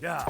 Yeah.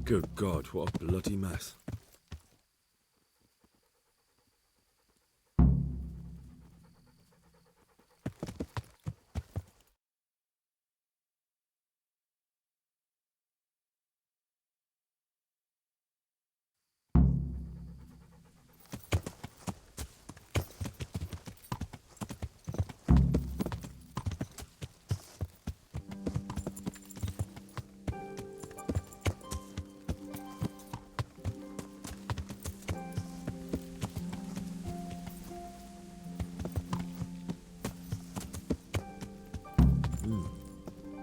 Good God, what a bloody mess.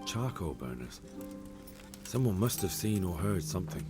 Charcoal burners. Someone must have seen or heard something.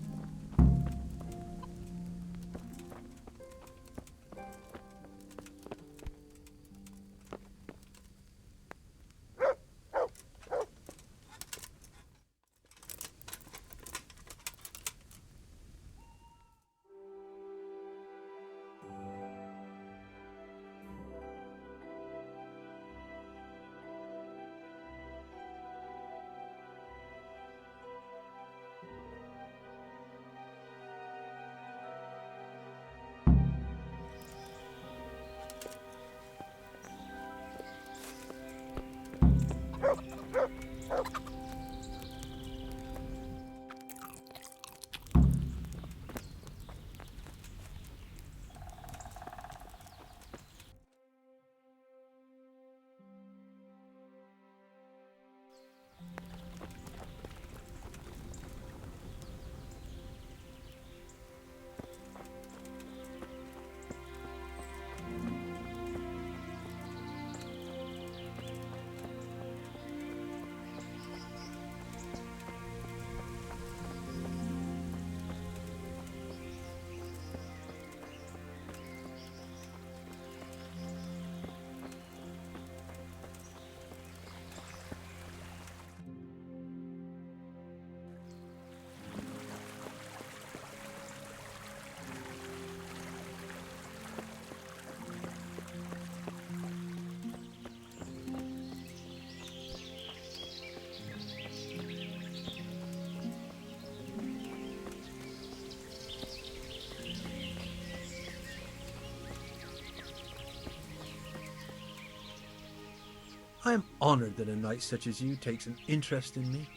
I am honored that a knight such as you takes an interest in me.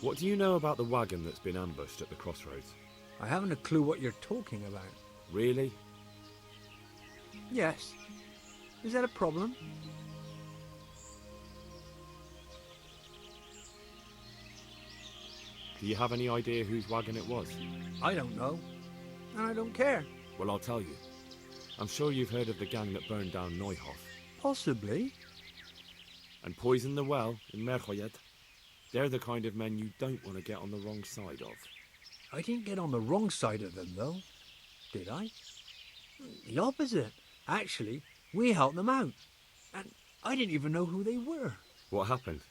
What do you know about the wagon that's been ambushed at the crossroads? I haven't a clue what you're talking about. Really? Yes. Is that a problem? Do you have any idea whose wagon it was? I don't know. And I don't care. Well, I'll tell you. I'm sure you've heard of the gang that burned down Neuhof Possibly. and poisoned the well in Merchoyed. They're the kind of men you don't want to get on the wrong side of. I didn't get on the wrong side of them, though. Did I? The opposite. Actually, we helped them out. And I didn't even know who they were. What happened?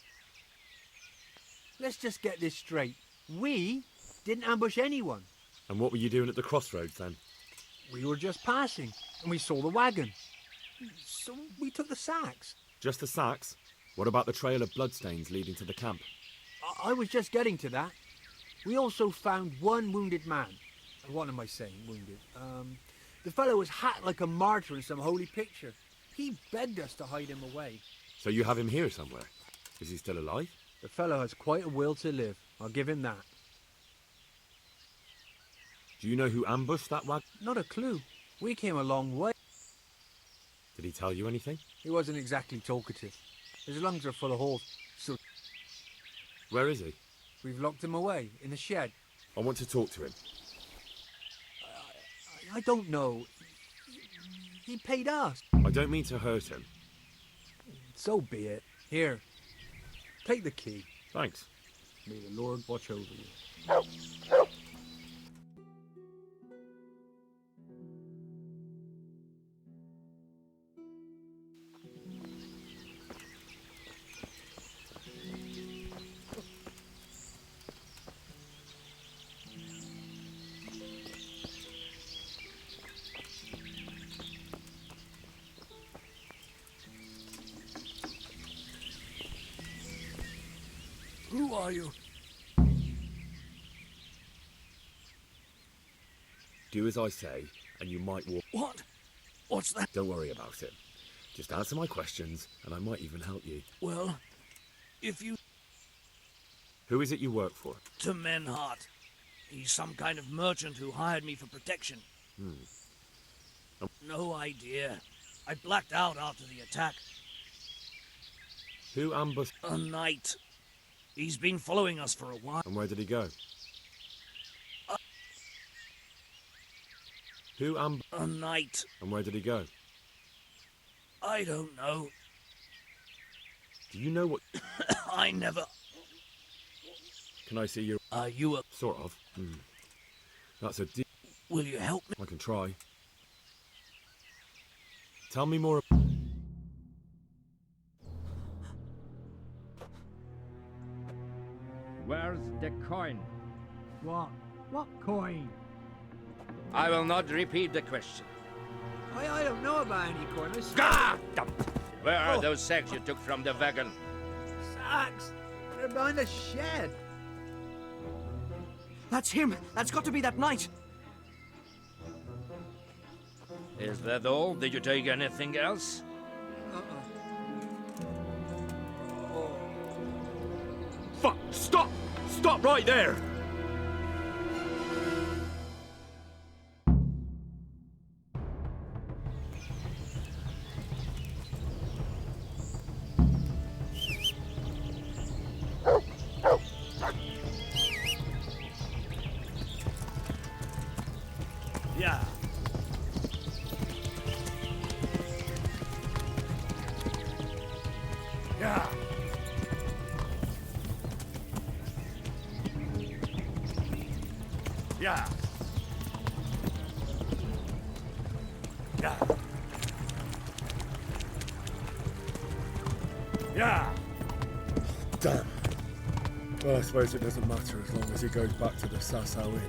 Let's just get this straight. We didn't ambush anyone. And what were you doing at the crossroads then? We were just passing, and we saw the wagon. So we took the sacks. Just the sacks? What about the trail of bloodstains leading to the camp? I was just getting to that. We also found one wounded man. What am I saying, wounded? The fellow was hacked like a martyr in some holy picture. He begged us to hide him away. So you have him here somewhere? Is he still alive? The fellow has quite a will to live. I'll give him that. Do you know who ambushed that wagon? Not a clue. We came a long way. Did he tell you anything? He wasn't exactly talkative. His lungs are full of holes, so Where is he? we've locked him away in the shed. I want to talk to him. I don't know. He paid us. I don't mean to hurt him. So be it. Here, take the key. Thanks. May the Lord watch over you. Who are you? Do as I say, and you might walk. What? What's that? Don't worry about it. Just answer my questions, and I might even help you. Well, if you... Who is it you work for? To Menhart. He's some kind of merchant who hired me for protection. No idea. I blacked out after the attack. Who ambushed? A knight. He's been following us for a while. And where did he go? Who ambushed? A knight. And where did he go? I don't know. Do you know what? I never... Can I see your? Are you a... Sort of. That's a deep. Will you help me? I can try. Tell me more. Where's the coin? What? What coin? I will not repeat the question. I don't know about any coin. I Ah! Where are Oh. those sacks you took from the wagon? Sacks. They're behind the shed. That's him! That's got to be that knight! Is that all? Did you take anything else? Fuck! Stop! Stop right there! Yeah. Yeah. Yeah. Yeah. Yeah. Damn. Well, I suppose it doesn't matter as long as he goes back to the Sasau Inn.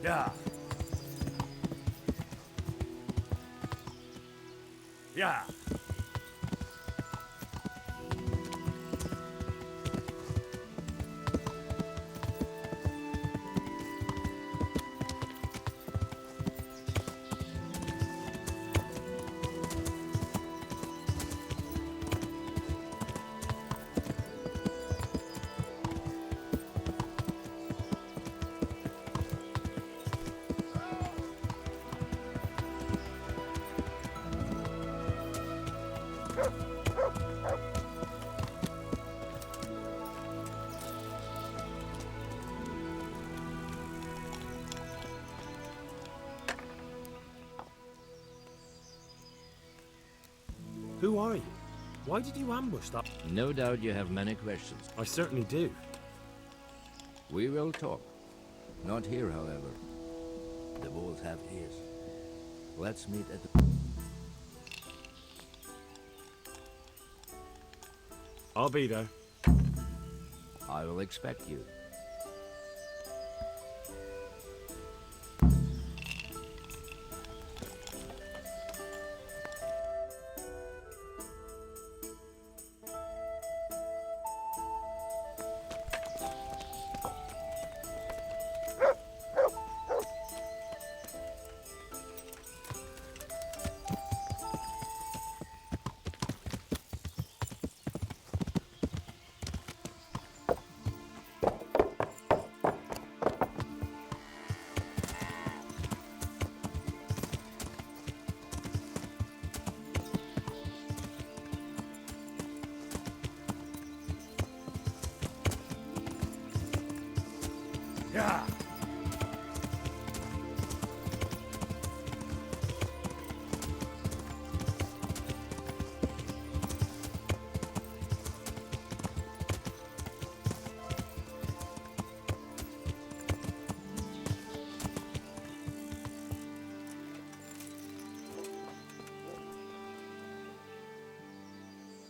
Ja. Ja. Who are you? Why did you ambush that? No doubt you have many questions. I certainly do. We will talk. Not here, however. The walls have ears. Let's meet at the... I'll be there. I will expect you. Ja.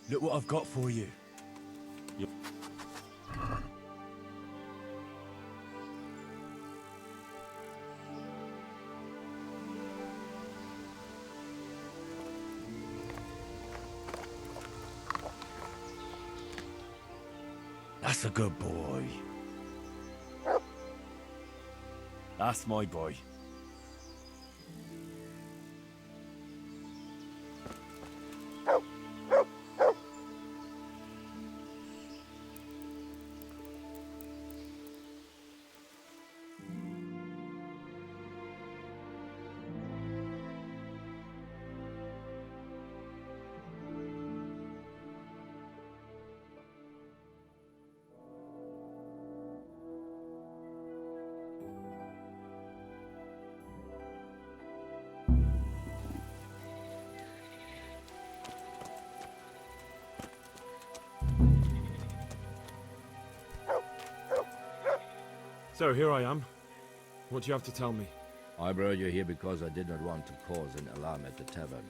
Look what I've got for you. That's a good boy. That's my boy. So here I am. What do you have to tell me? I brought you here because I did not want to cause an alarm at the tavern.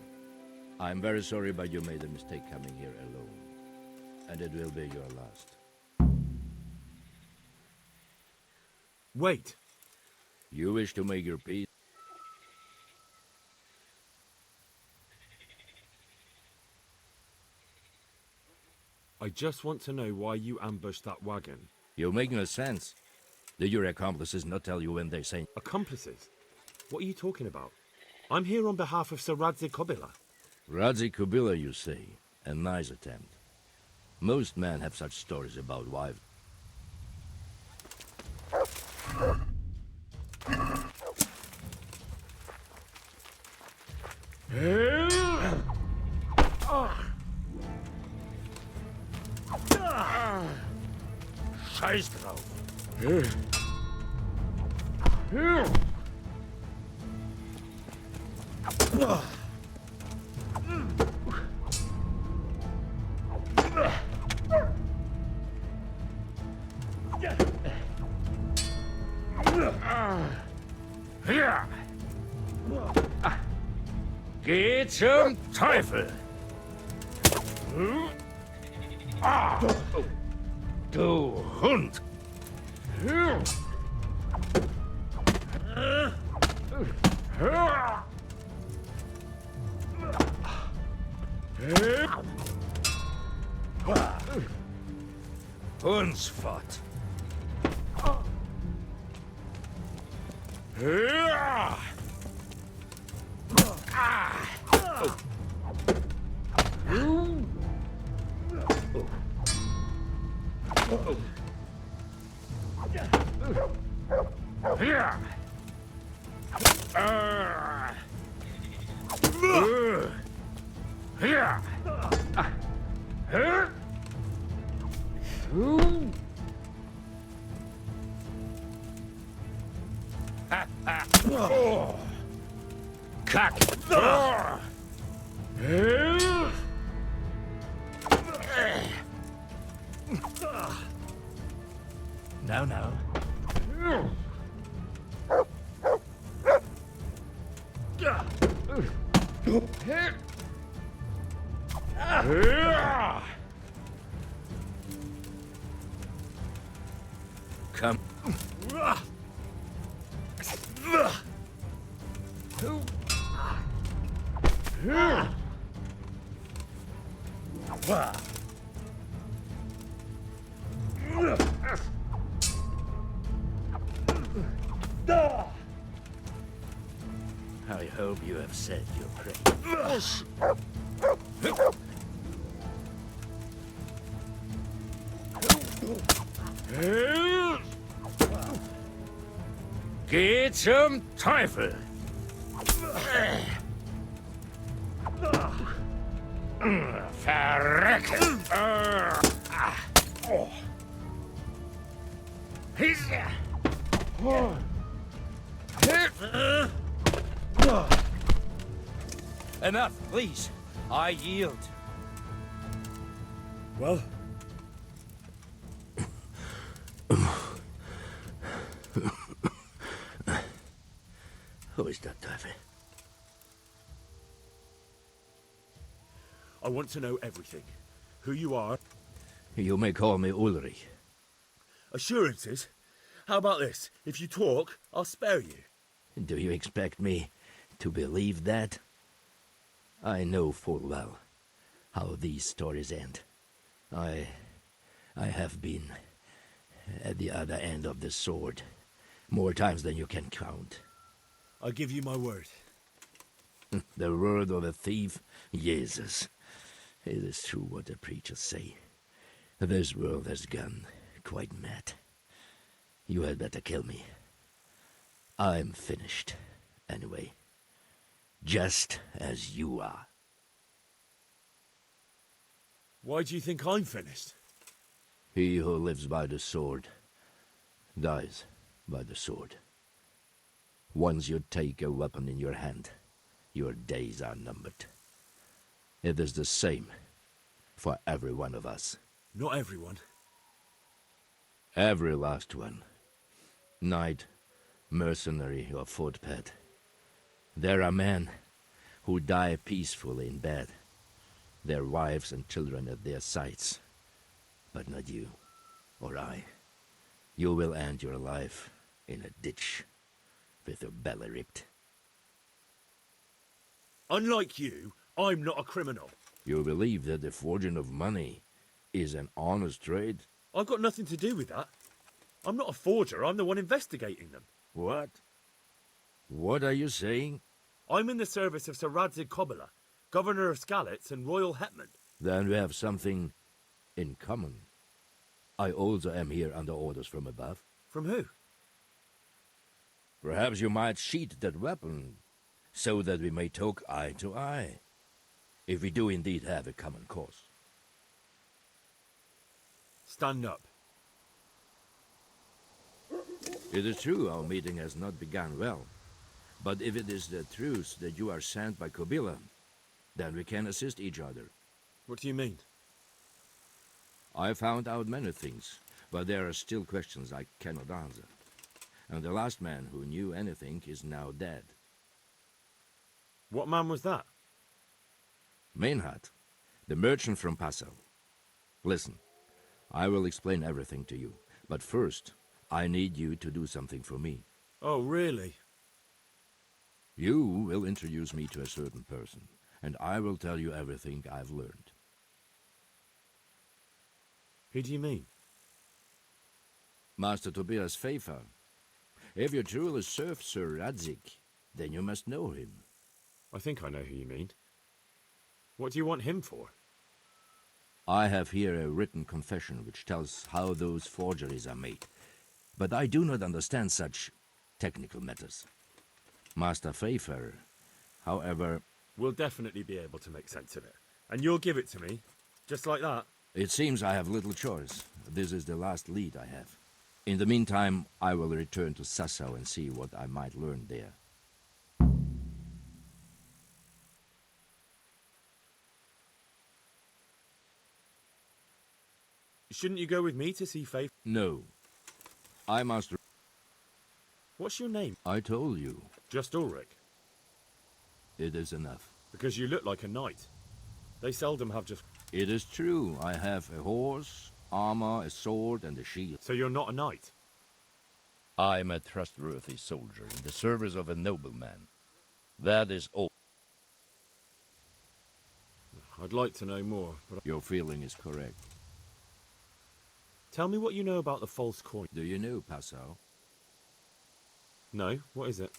I'm very sorry, but you made a mistake coming here alone. And it will be your last. Wait! You wish to make your peace? I just want to know why you ambushed that wagon. You make no sense. Did your accomplices not tell you when they say... Accomplices? What are you talking about? I'm here on behalf of Sir Radzi Kobila. Radzi Kubila, you say? A nice attempt. Most men have such stories about wives. Scheiß drauf. Geh zum Teufel! Du Hund! Hundsfot. Cock. Now. Come. I hope you have said your prayers. Geht zum Teufel! Verrecken! Enough, please. I yield. Well, Who is that, Teufel? I want to know everything. Who you are. You may call me Ulrich. Assurances? How about this? If you talk, I'll spare you. Do you expect me to believe that? I know full well how these stories end. I have been at the other end of the sword more times than you can count. I give you my word. The word of a thief? Jesus. It is true what the preachers say. This world has gone quite mad. You had better kill me. I'm finished, anyway. Just as you are. Why do you think I'm finished? He who lives by the sword dies by the sword. Once you take a weapon in your hand, your days are numbered. It is the same for every one of us. Not everyone. Every last one. Knight, mercenary, or footpad. There are men who die peacefully in bed, their wives and children at their sides. But not you, or I. You will end your life in a ditch, with your belly ripped. Unlike you, I'm not a criminal. You believe that the forging of money is an honest trade? I've got nothing to do with that. I'm not a forger, I'm the one investigating them. What? What are you saying? I'm in the service of Sir Radzig Kobyla, Governor of Skalitz and Royal Hetman. Then we have something in common. I also am here under orders from above. From who? Perhaps you might sheath that weapon, so that we may talk eye to eye, if we do indeed have a common cause. Stand up. It is true our meeting has not begun well, but if it is the truth that you are sent by Kobyla, then we can assist each other. What do you mean? I found out many things, but there are still questions I cannot answer. And the last man who knew anything is now dead. What man was that? Meinhard, the merchant from Passau. Listen, I will explain everything to you, but first, I need you to do something for me. Oh, really? You will introduce me to a certain person, and I will tell you everything I've learned. Who do you mean? Master Tobias Pfeiffer. If you truly serve Sir Radzik, then you must know him. I think I know who you mean. What do you want him for? I have here a written confession which tells how those forgeries are made, but I do not understand such technical matters. Master Pfeiffer, however... We'll definitely be able to make sense of it. And you'll give it to me, just like that? It seems I have little choice. This is the last lead I have. In the meantime, I will return to Sasau and see what I might learn there. Shouldn't you go with me to see Faith? No. I must... What's your name? I told you. Just Ulrich. It is enough. Because you look like a knight. They seldom have just... It is true. I have a horse, armor, a sword, and a shield. So you're not a knight? I am a trustworthy soldier in the service of a nobleman. That is all. I'd like to know more, but... Your feeling is correct. Tell me what you know about the false coin. Do you know Passau? No, what is it?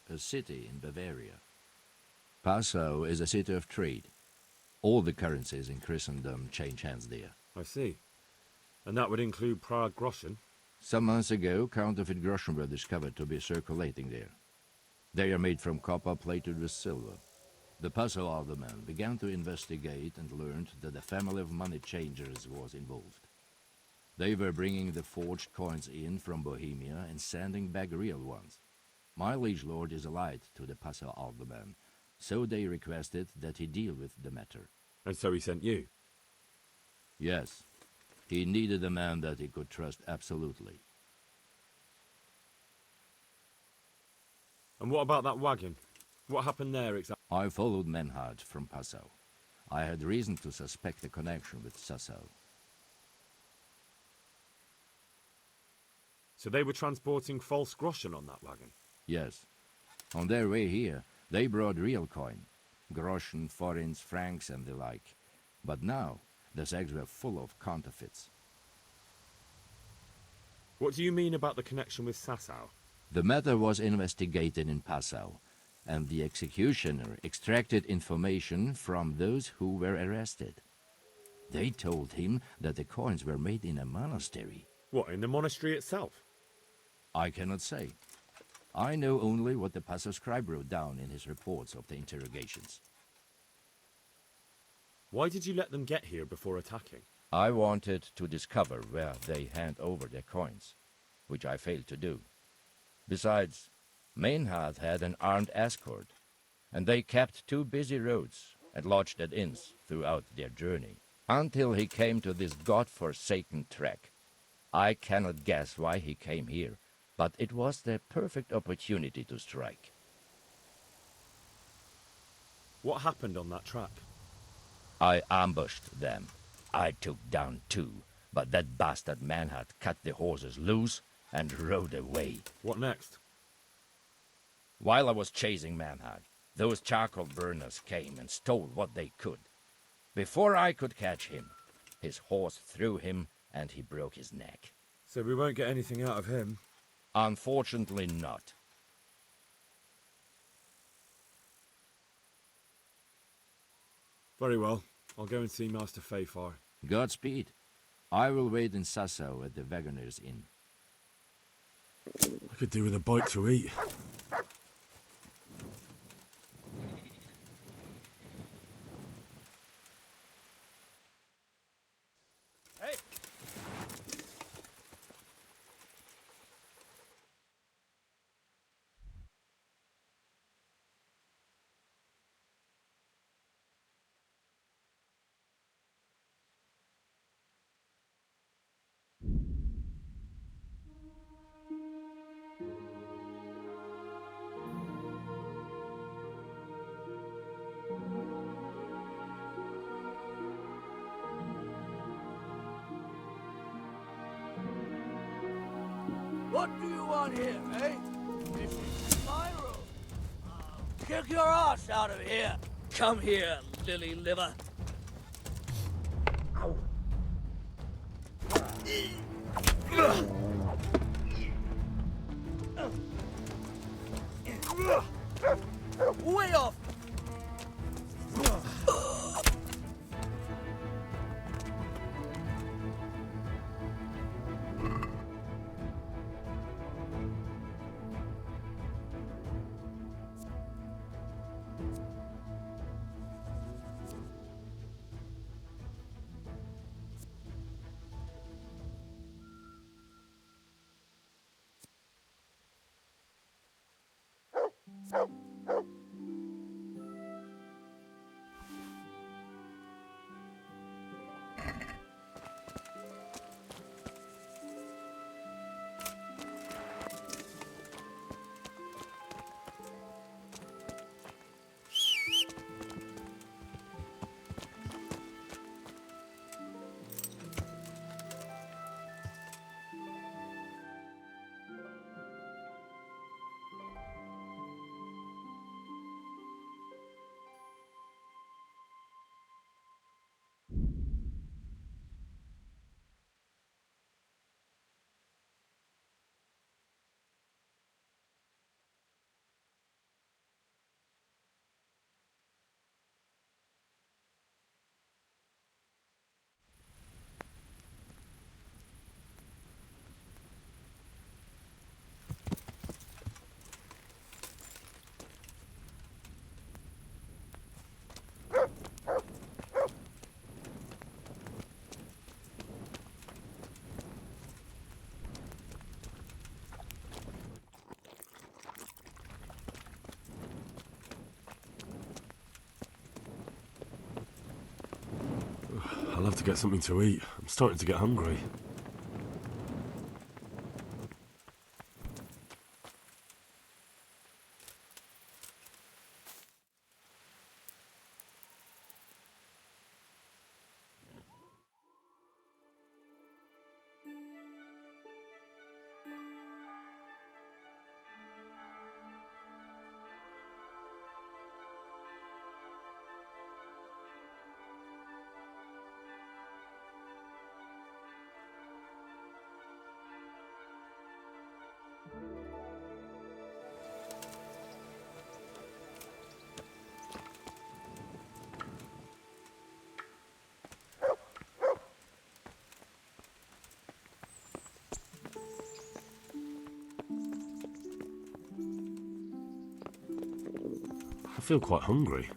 A city in Bavaria. Passau is a city of trade. All the currencies in Christendom change hands there. I see. And that would include Prague groschen? Some months ago, counterfeit groschen were discovered to be circulating there. They are made from copper plated with silver. The Passau alderman began to investigate and learned that a family of money changers was involved. They were bringing the forged coins in from Bohemia and sending back real ones. My liege lord is allied to the Passau alderman, so they requested that he deal with the matter. And so he sent you? Yes. He needed a man that he could trust absolutely. And what about that wagon? What happened there exactly? I followed Menhard from Passau. I had reason to suspect a connection with Sasau. So they were transporting false groschen on that wagon? Yes. On their way here, they brought real coin. Groschen, forints, francs, and the like. But now, the sacks were full of counterfeits. What do you mean about the connection with Sasau? The matter was investigated in Passau, and the executioner extracted information from those who were arrested. They told him that the coins were made in a monastery. What, in the monastery itself? I cannot say. I know only what the Passau scribe wrote down in his reports of the interrogations. Why did you let them get here before attacking? I wanted to discover where they hand over their coins, which I failed to do. Besides, Meinhard had an armed escort, and they kept two busy roads and lodged at inns throughout their journey, until he came to this god-forsaken track. I cannot guess why he came here, but it was the perfect opportunity to strike. What happened on that track? I ambushed them. I took down two, but that bastard Manhart cut the horses loose and rode away. What next? While I was chasing Manhart, those charcoal burners came and stole what they could. Before I could catch him, his horse threw him and he broke his neck. So we won't get anything out of him? Unfortunately not. Very well. I'll go and see Master Pfeiffer. Godspeed. I will wait in Sasau at the Wagoner's Inn. I could do with a bite to eat. Hey! What do you want here, eh? This is my room. kick your ass out of here. Come here, lily liver. Way off! I'll have to get something to eat. I'm starting to get hungry. I feel quite hungry.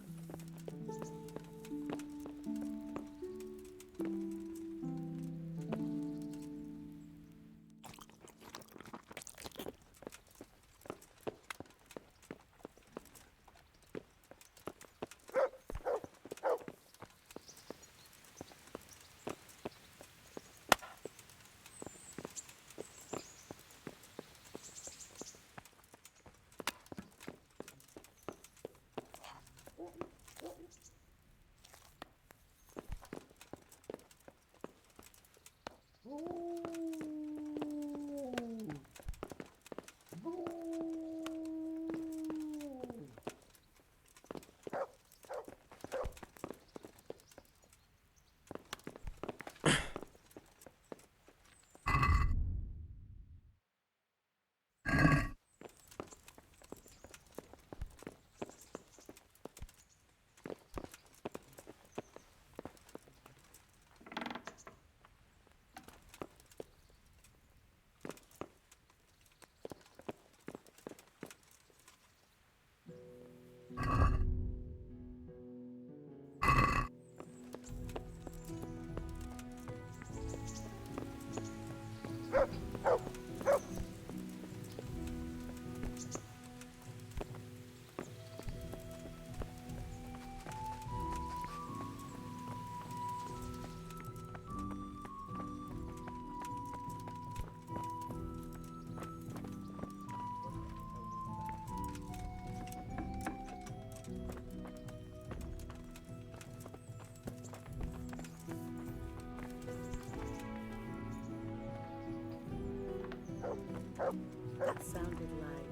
That sounded like...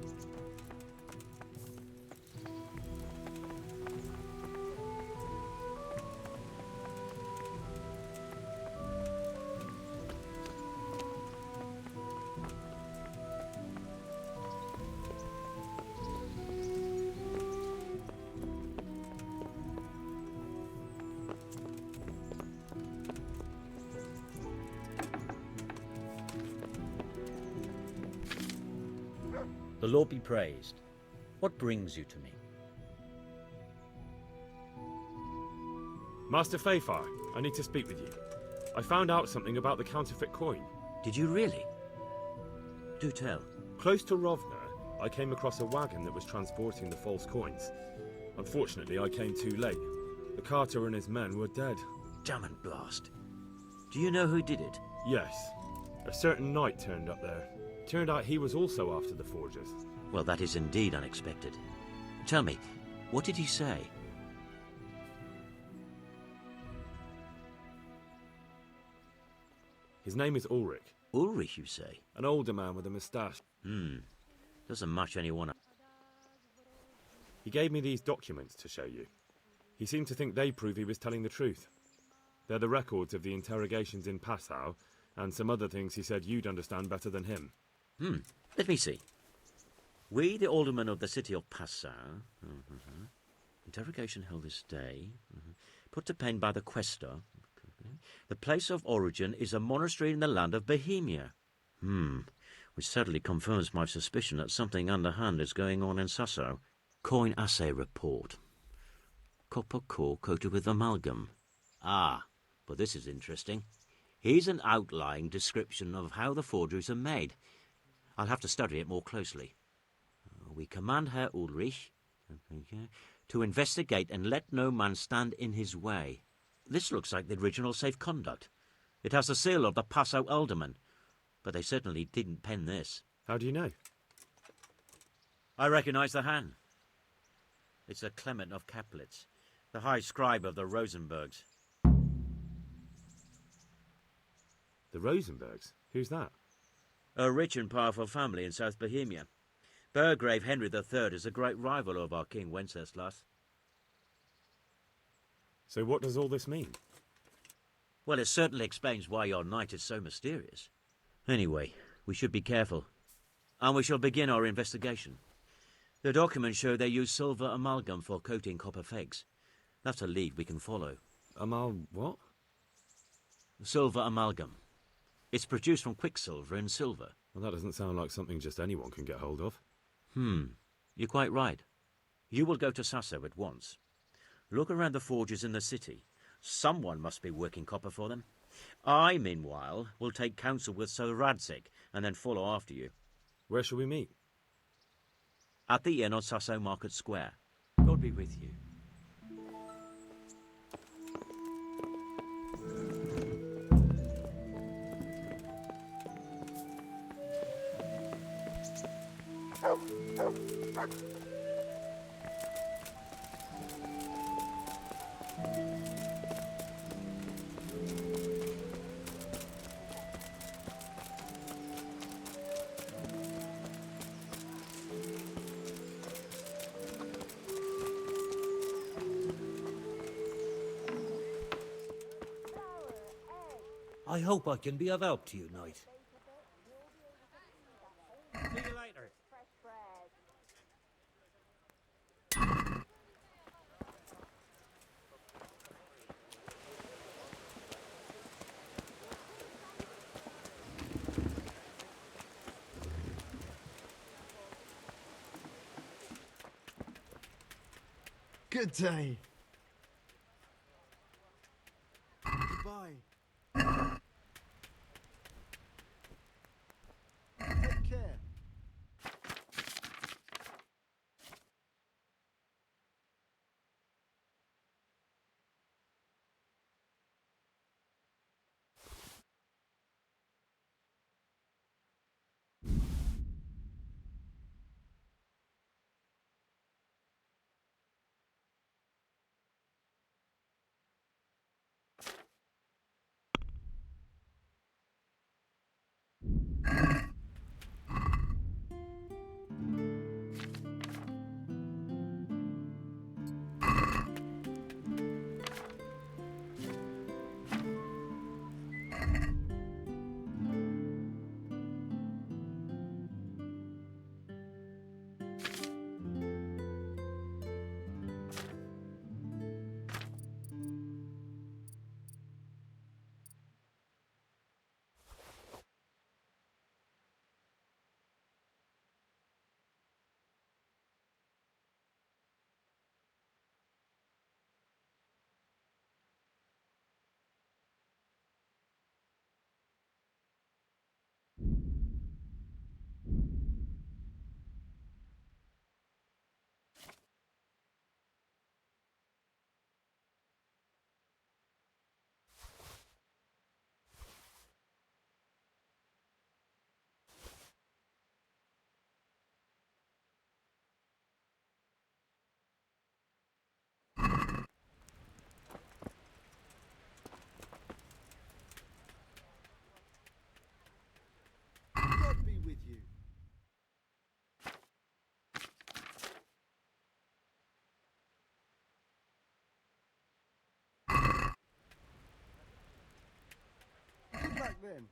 The Lord be praised. What brings you to me? Master Fayfar, I need to speak with you. I found out something about the counterfeit coin. Did you really? Do tell. Close to Rovna, I came across a wagon that was transporting the false coins. Unfortunately, I came too late. The carter and his men were dead. Damn and blast. Do you know who did it? Yes. A certain knight turned up there. Turned out he was also after the forgers. Well, that is indeed unexpected. Tell me, what did he say? His name is Ulrich. Ulrich, you say? An older man with a moustache. Doesn't much anyone... He gave me these documents to show you. He seemed to think they prove he was telling the truth. They're the records of the interrogations in Passau, and some other things he said you'd understand better than him. Let me see. We, the aldermen of the city of Passau... Interrogation held this day. Put to pen by the questor. The place of origin is a monastery in the land of Bohemia. Which certainly confirms my suspicion that something underhand is going on in Sasso. Coin assay report. Copper core coated with amalgam. Ah, but this is interesting. Here's an outlying description of how the forgeries are made. I'll have to study it more closely. We command Herr Ulrich to investigate and let no man stand in his way. This looks like the original safe conduct. It has the seal of the Passau alderman, but they certainly didn't pen this. How do you know? I recognize the hand. It's a Clement of Kaplitz, the high scribe of the Rosenbergs. The Rosenbergs? Who's that? A rich and powerful family in South Bohemia. Burgrave Henry III is a great rival of our King Wenceslas. So what does all this mean? Well, it certainly explains why your knight is so mysterious. Anyway, we should be careful. And we shall begin our investigation. The documents show they use silver amalgam for coating copper fakes. That's a lead we can follow. What? Silver amalgam. It's produced from quicksilver and silver. Well, that doesn't sound like something just anyone can get hold of. You're quite right. You will go to Sasso at once. Look around the forges in the city. Someone must be working copper for them. I, meanwhile, will take counsel with Sir Radzik and then follow after you. Where shall we meet? At the inn on Sasso Market Square. God be with you. I hope I can be of help to you, knight. See you later. Good day. Goodbye. Take care. then.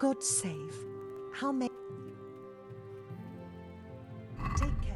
God save. How may... Take care.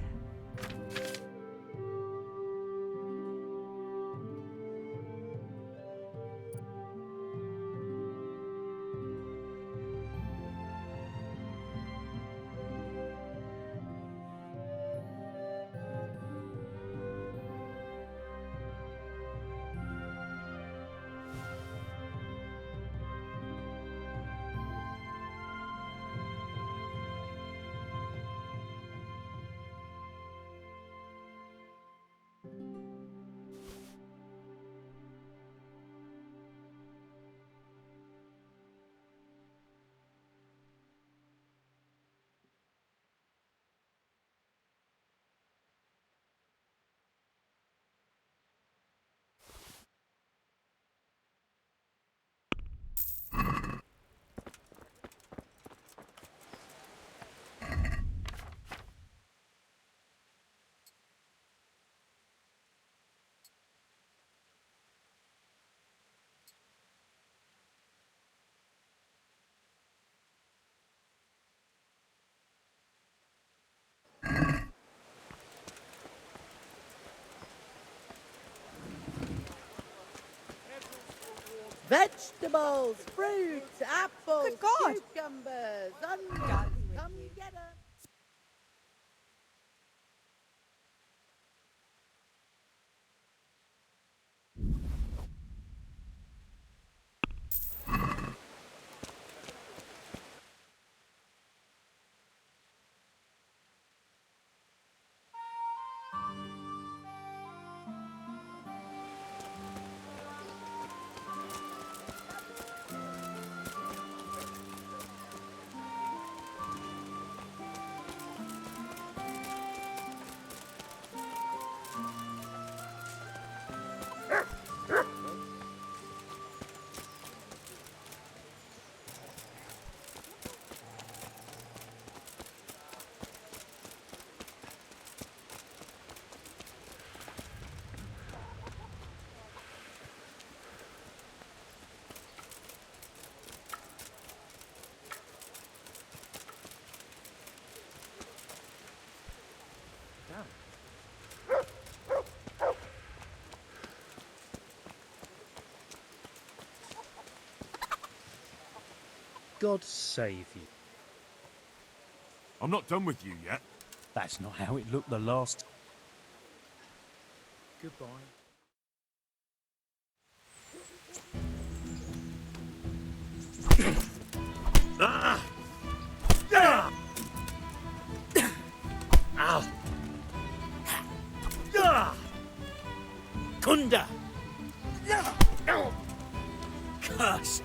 Vegetables, fruits, apples, Good God. cucumbers, onions. Come get 'em. God save you. I'm not done with you yet. That's not how it looked the last. Goodbye. Kunda! Curse!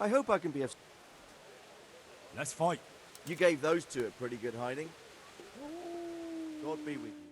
I hope I can be of... Let's fight. You gave those two a pretty good hiding. God be with you.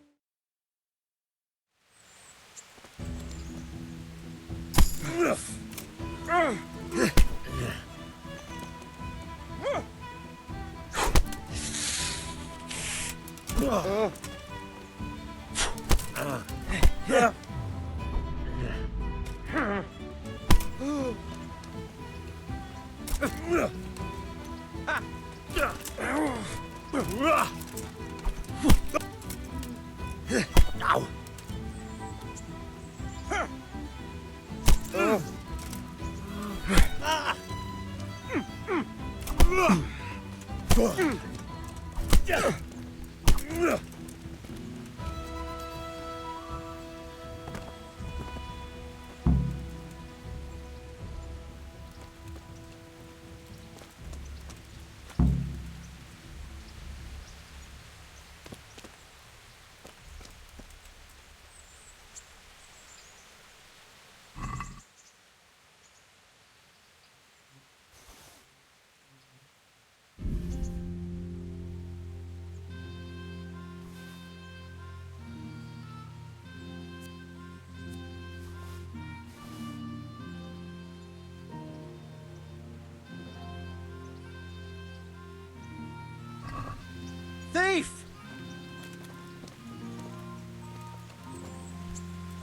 Thief!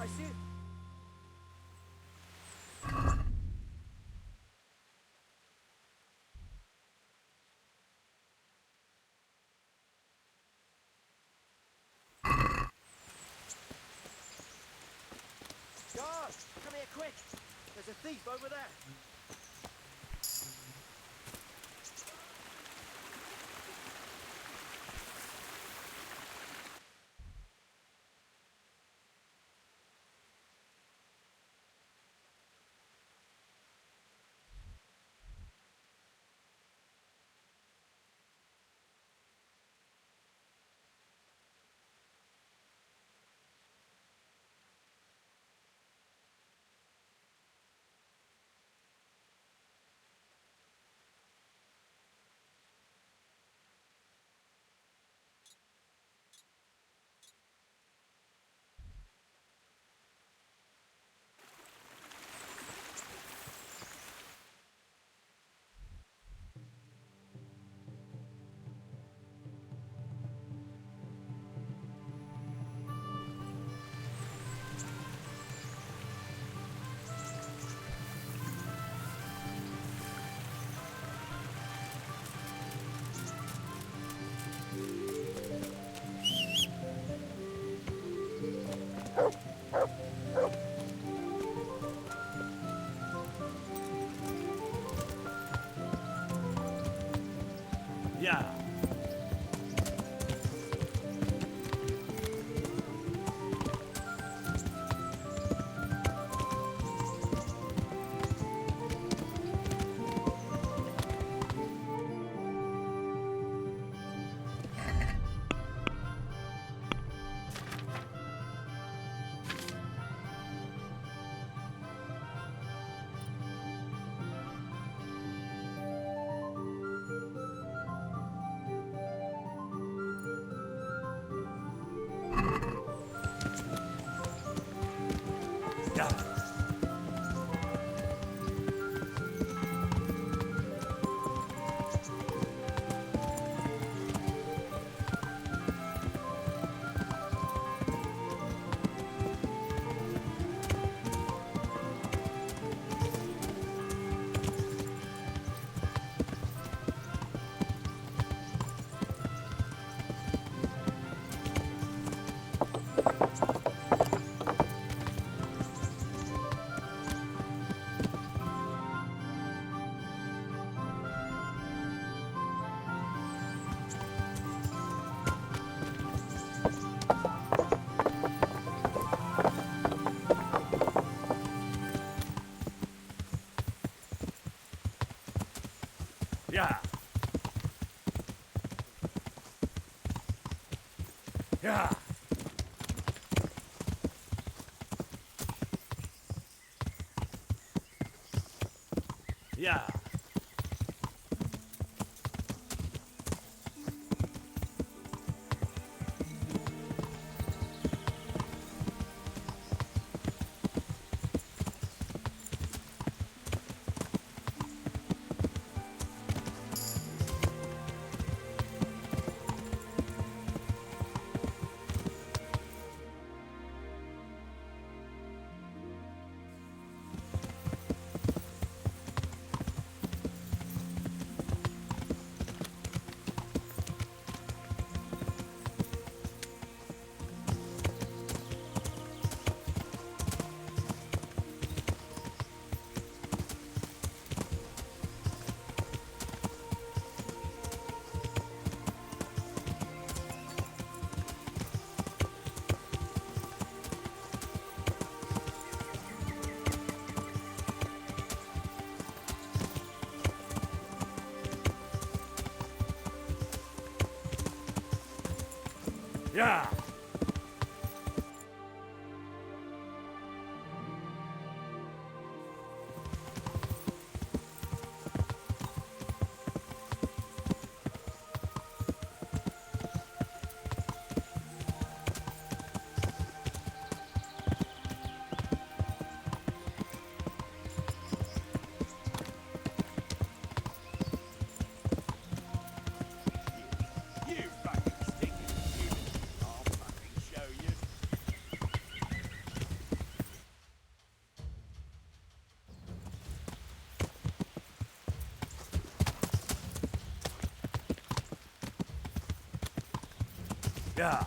I see it. Guard, come here quick. There's a thief over there. Yeah. Yeah. Yeah. Yeah. Yeah. Yeah.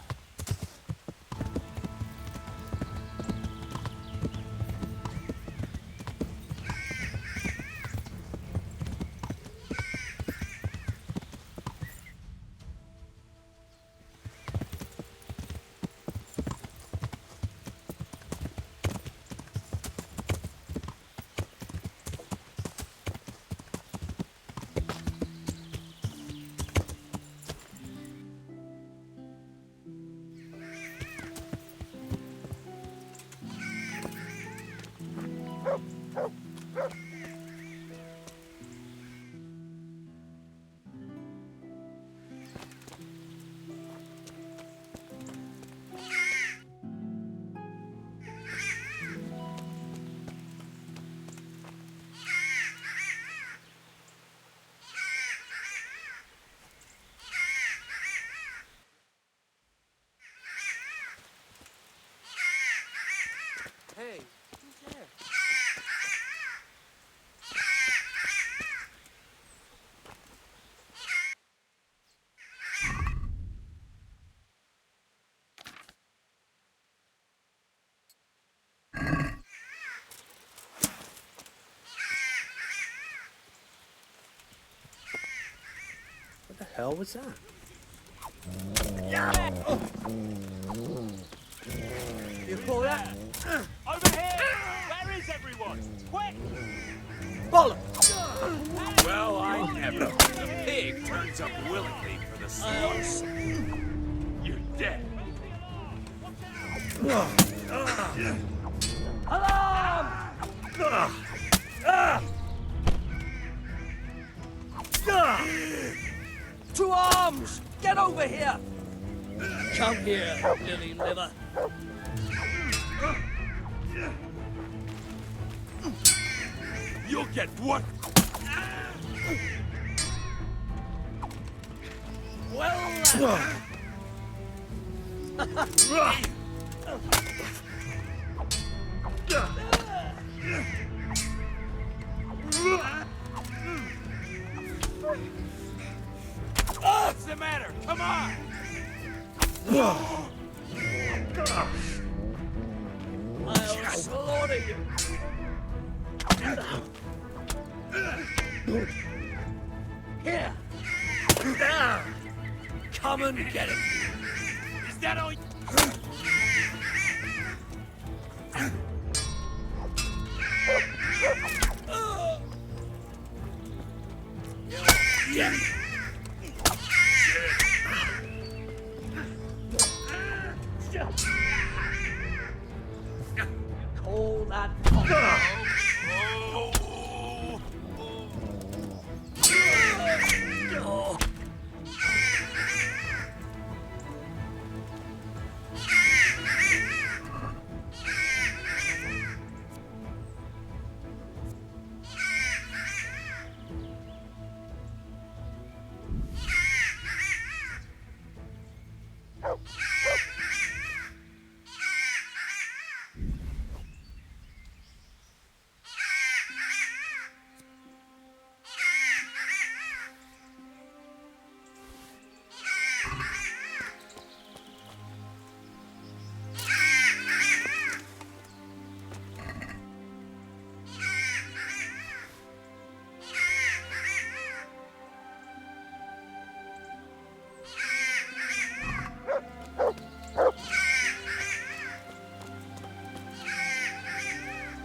Hey, who's there? What the hell was that? You call that? Over here! Where is everyone? Quick! Bollocks! Well, I never. The pig turns up willingly for the sauce. You're dead. Alarm! To arms! Get over here! Come here, lily liver. You'll get what? Well, What's the matter? Come on! I'll slaughter you. Here. Come and get it. Is that all? Yeah. Call that.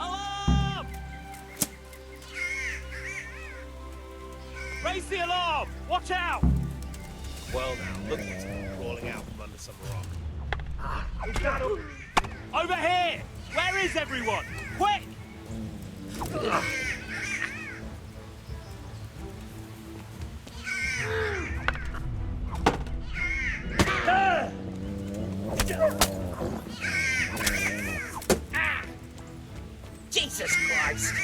Oh. Raise the alarm! Watch out! Well now, look what's crawling out from under for some rock. Over here! Where is everyone? Quick! Jesus Christ!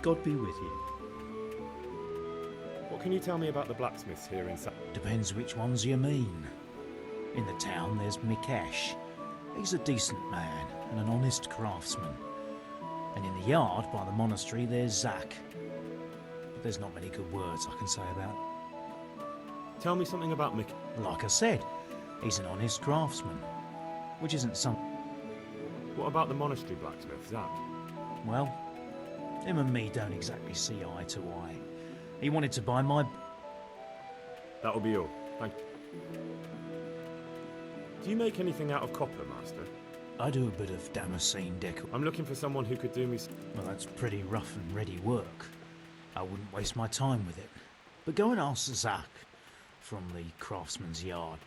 God be with you. What can you tell me about the blacksmiths here in Depends which ones you mean. In the town there's Mikesh. He's a decent man and an honest craftsman. And in the yard by the monastery there's Zach. But there's not many good words I can say about. Tell me something about Mick. Like I said, he's an honest craftsman. Which isn't some... What about the monastery blacksmith, Zach? Well, him and me don't exactly see eye to eye. He wanted to buy my... That'll be all. Thank you. Do you make anything out of copper, Master? I do a bit of Damascene decor. I'm looking for someone who could do me... Well, that's pretty rough and ready work. I wouldn't waste my time with it. But go and ask Zach from the craftsman's yard.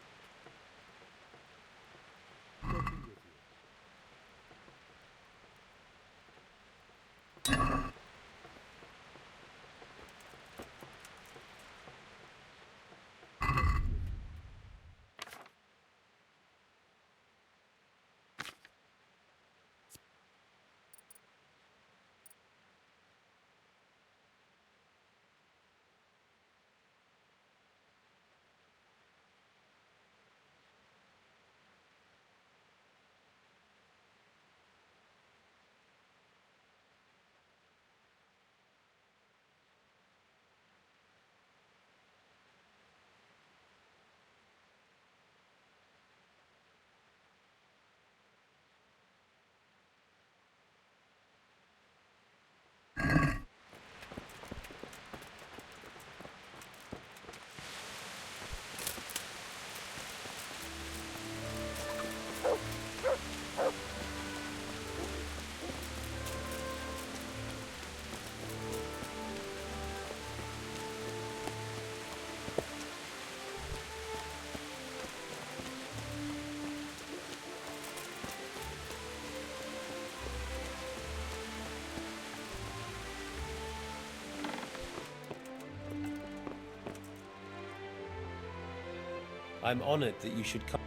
I'm honored that you should come.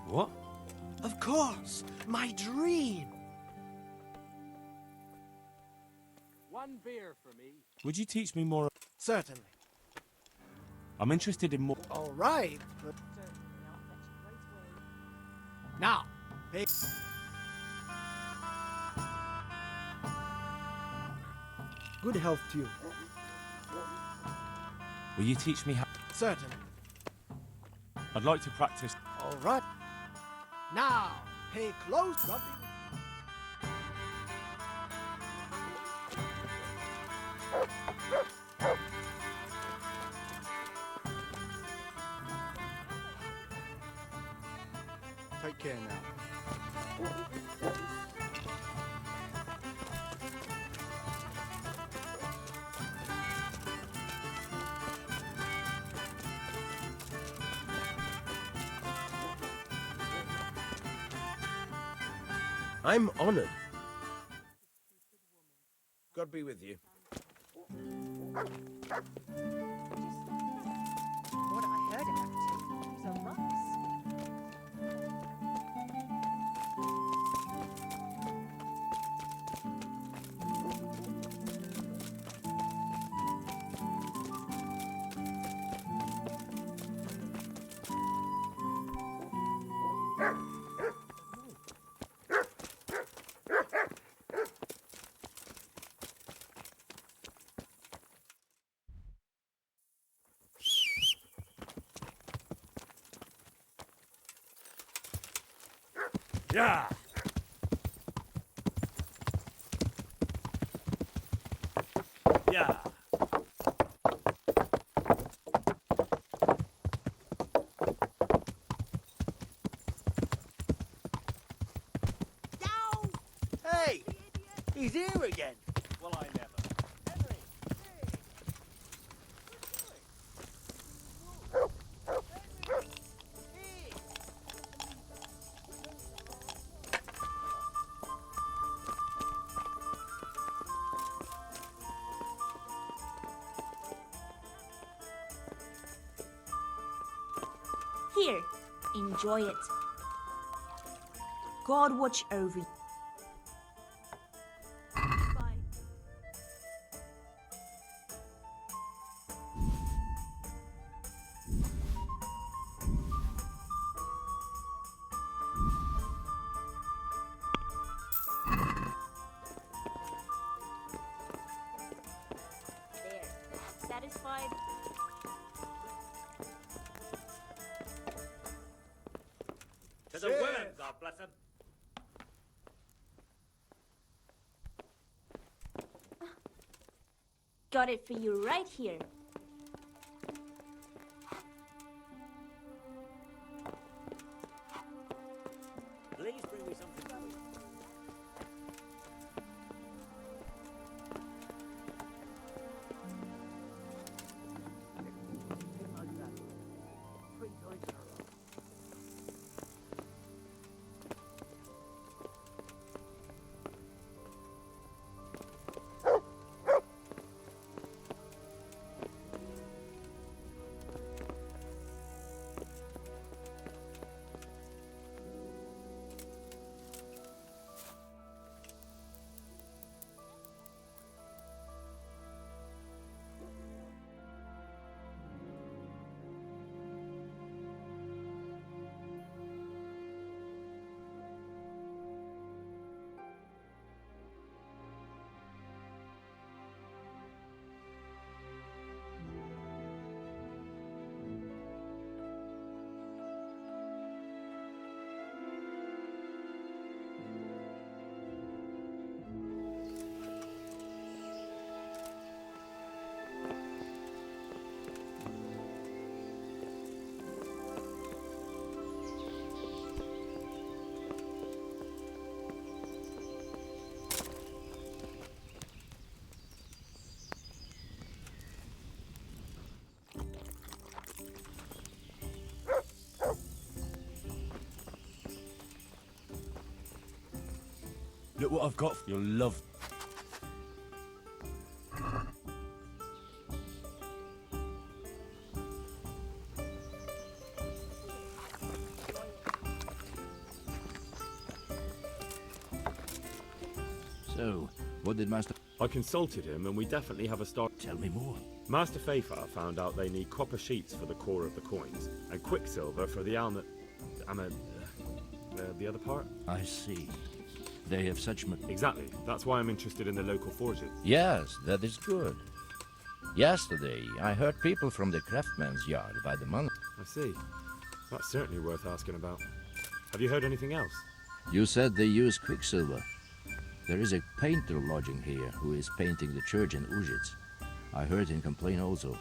What? Of course! My dream! One beer for me. Would you teach me more? Certainly. I'm interested in more. All right, but... Now, pay... Good health to you. Will you teach me how? Certainly. I'd like to practice. All right. Now, pay close attention. Take care now. I'm honored. God be with you. What I heard about him. He's a russ. Yeah. Yeah. Hey! He's here again! Well, I never. Here, enjoy it. God watch over you. Bye. There. Satisfied? To the women, God bless them. Got it for you right here. Please bring me something to eat. Look what I've got. You'll love. So, what did Master... I consulted him and we definitely have a start. Tell me more. Master Fafar found out they need copper sheets for the core of the coins and quicksilver for the the other part? I see. They have such... Exactly. That's why I'm interested in the local forges. Yes, that is good. Yesterday, I heard people from the craftsman's yard by the month. I see. That's certainly worth asking about. Have you heard anything else? You said they use quicksilver. There is a painter lodging here who is painting the church in Ujits. I heard him complain also.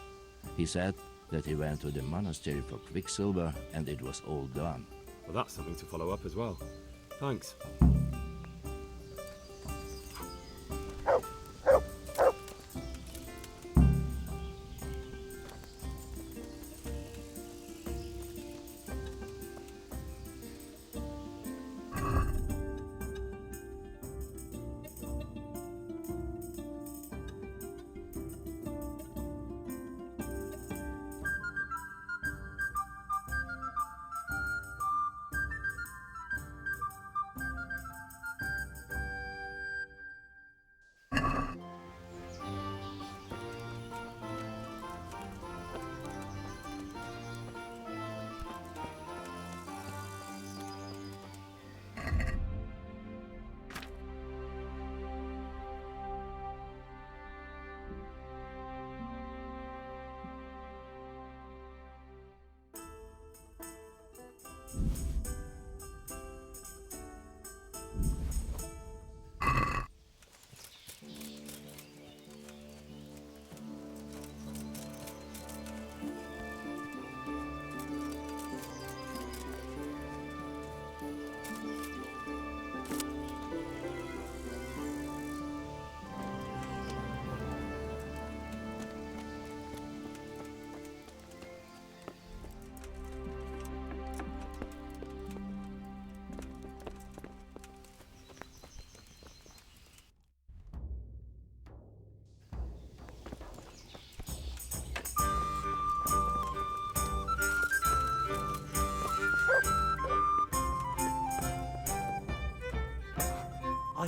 He said that he went to the monastery for quicksilver and it was all gone. Well, that's something to follow up as well. Thanks.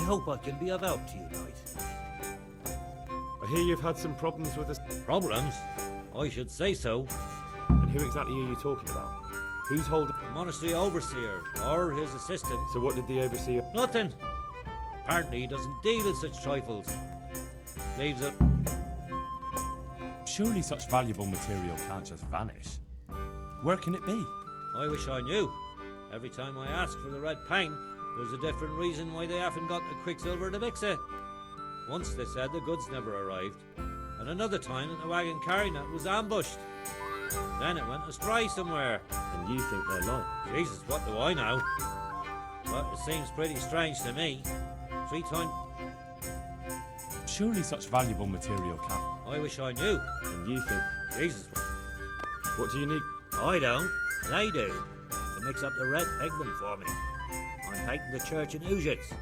hope I can be of help to you, Knight. I hear you've had some problems with us. Problems? I should say so. And who exactly are you talking about? Who's holding... The monastery overseer, or his assistant. So what did the overseer... Nothing. Apparently he doesn't deal in such trifles. Leaves it... Surely such valuable material can't just vanish. Where can it be? I wish I knew. Every time I ask for the red paint, there's a different reason why they haven't got the quicksilver to mix it. Once they said the goods never arrived, and another time that the wagon carrying it was ambushed. Then it went astray somewhere. And you think they're lying? Jesus, what do I know? But it seems pretty strange to me. 3 times... Surely such valuable material can't... I wish I knew. And you think... Jesus. What do you need? I don't. They do. To mix up the red pigment for me. I'm painting the church in Ujits.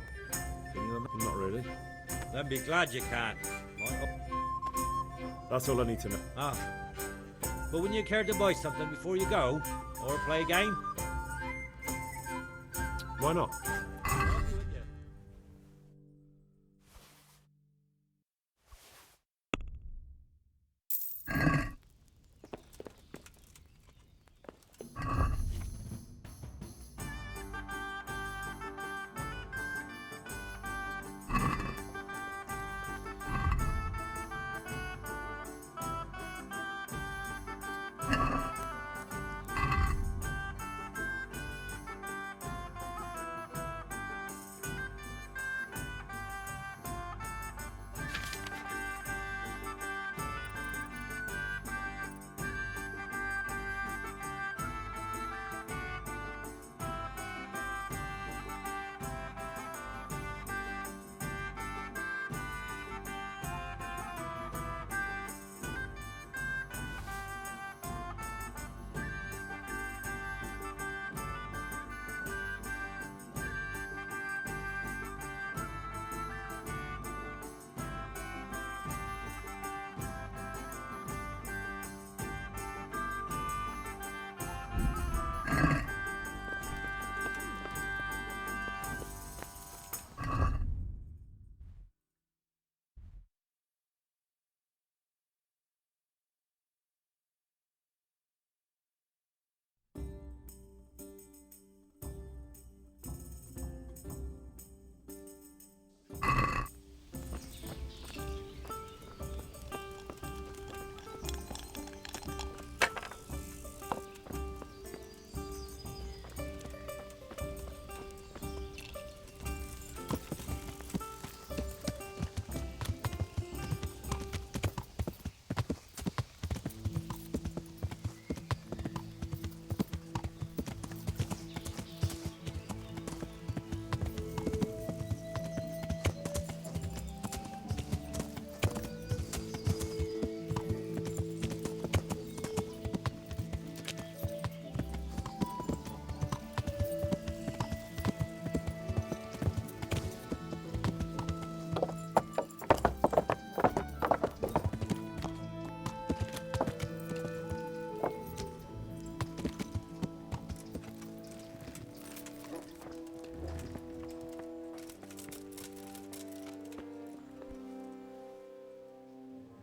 Can you imagine? Not really. Then be glad you can. That's all I need to know. Ah. But wouldn't you care to buy something before you go? Or play a game? Why not?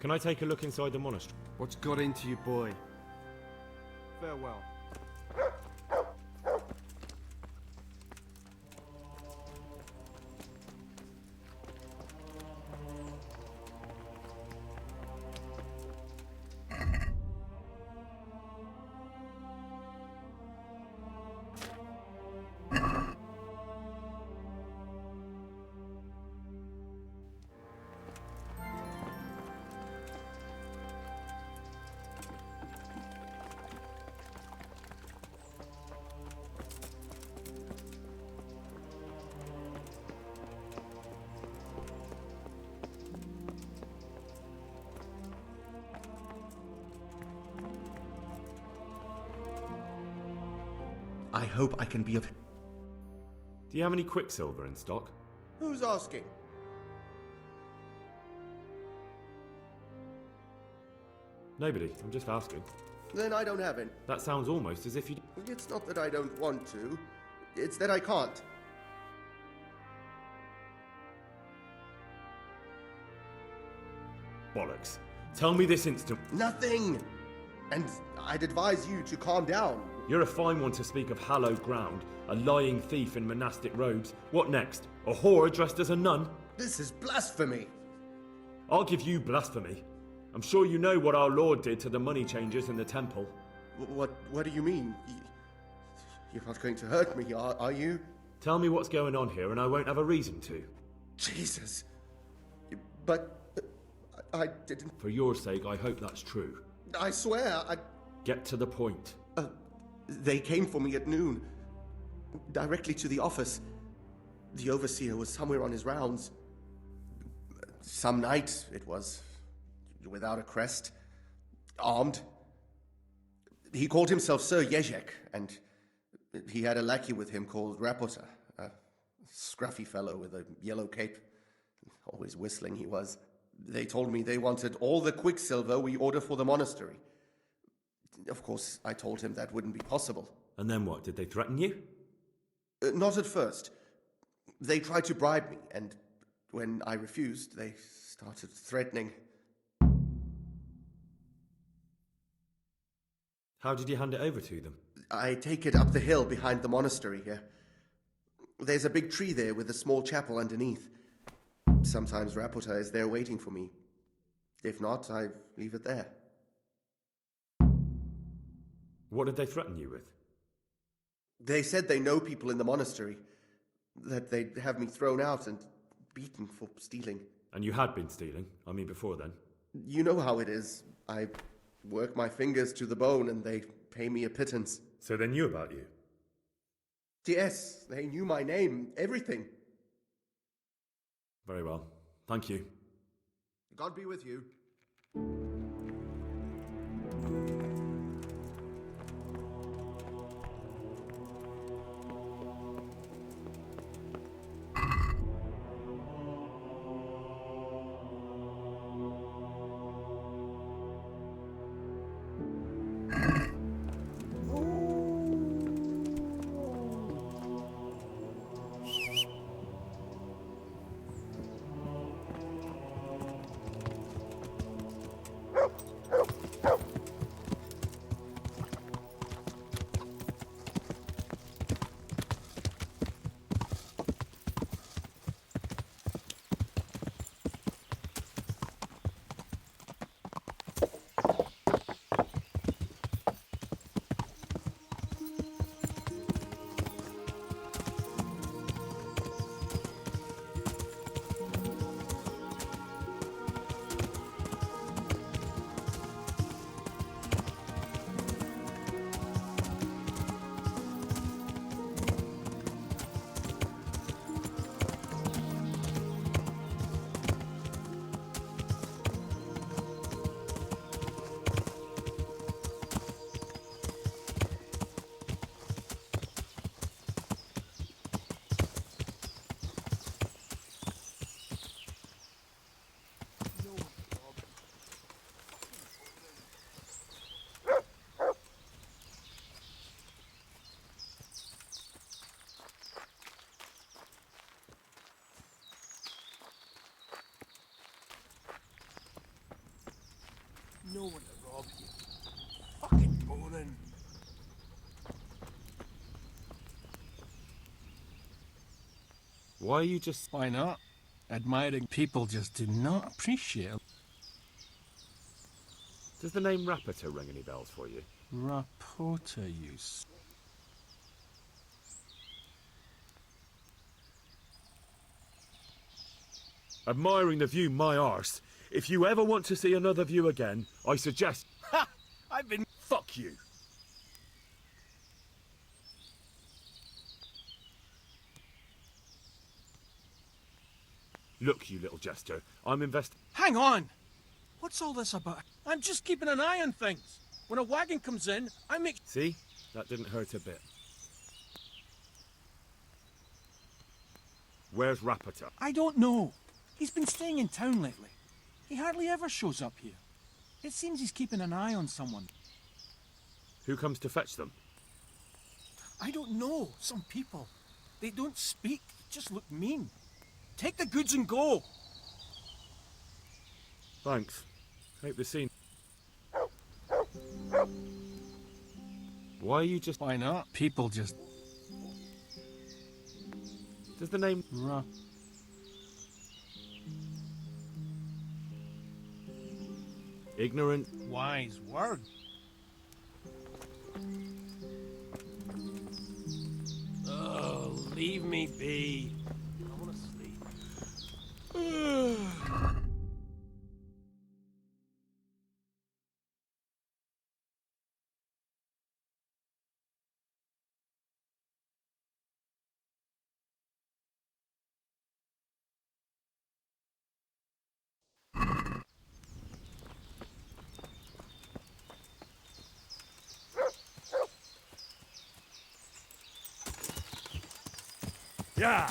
Can I take a look inside the monastery? What's got into you, boy? Farewell. I hope I can be of... Do you have any quicksilver in stock? Who's asking? Nobody. I'm just asking. Then I don't have it. That sounds almost as if you... It's not that I don't want to. It's that I can't. Bollocks. Tell me this instant. Nothing! And I'd advise you to calm down. You're a fine one to speak of hallowed ground, a lying thief in monastic robes. What next? A whore dressed as a nun? This is blasphemy! I'll give you blasphemy. I'm sure you know what our Lord did to the money changers in the temple. What do you mean? You're not going to hurt me, are you? Tell me what's going on here and I won't have a reason to. Jesus. But I didn't... For your sake, I hope that's true. I swear, Get to the point. They came for me at noon. Directly to the office. The overseer was somewhere on his rounds. Some night, it was. Without a crest. Armed. He called himself Sir Jezek, and he had a lackey with him called Rapota, a scruffy fellow with a yellow cape. Always whistling he was. They told me they wanted all the quicksilver we order for the monastery. Of course, I told him that wouldn't be possible. And then what? Did they threaten you? Not at first. They tried to bribe me, and when I refused, they started threatening. How did you hand it over to them? I take it up the hill behind the monastery here. There's a big tree there with a small chapel underneath. Sometimes Rapota is there waiting for me. If not, I leave it there. What did they threaten you with? They said they know people in the monastery. That they'd have me thrown out and beaten for stealing. And you had been stealing? I mean, before then? You know how it is. I work my fingers to the bone and they pay me a pittance. So they knew about you? Yes, they knew my name, everything. Very well. Thank you. God be with you. No one to rob you. Fucking boring. Why are you just... Why not? Admiring people just do not appreciate it. Does the name Rapota ring any bells for you? Rapota use. Admiring the view, my arse. If you ever want to see another view again, I suggest... Ha! I've been... Fuck you! Look, you little jester, I'm Hang on! What's all this about? I'm just keeping an eye on things. When a wagon comes in, I make... See? That didn't hurt a bit. Where's Rapota? I don't know. He's been staying in town lately. He hardly ever shows up here. It seems he's keeping an eye on someone. Who comes to fetch them? I don't know. Some people. They don't speak, just look mean. Take the goods and go. Thanks. Hope the scene... Why are you just... Why not? People just... Does the name... Ignorant... Wise word. Oh, leave me be. I want to sleep. Yeah.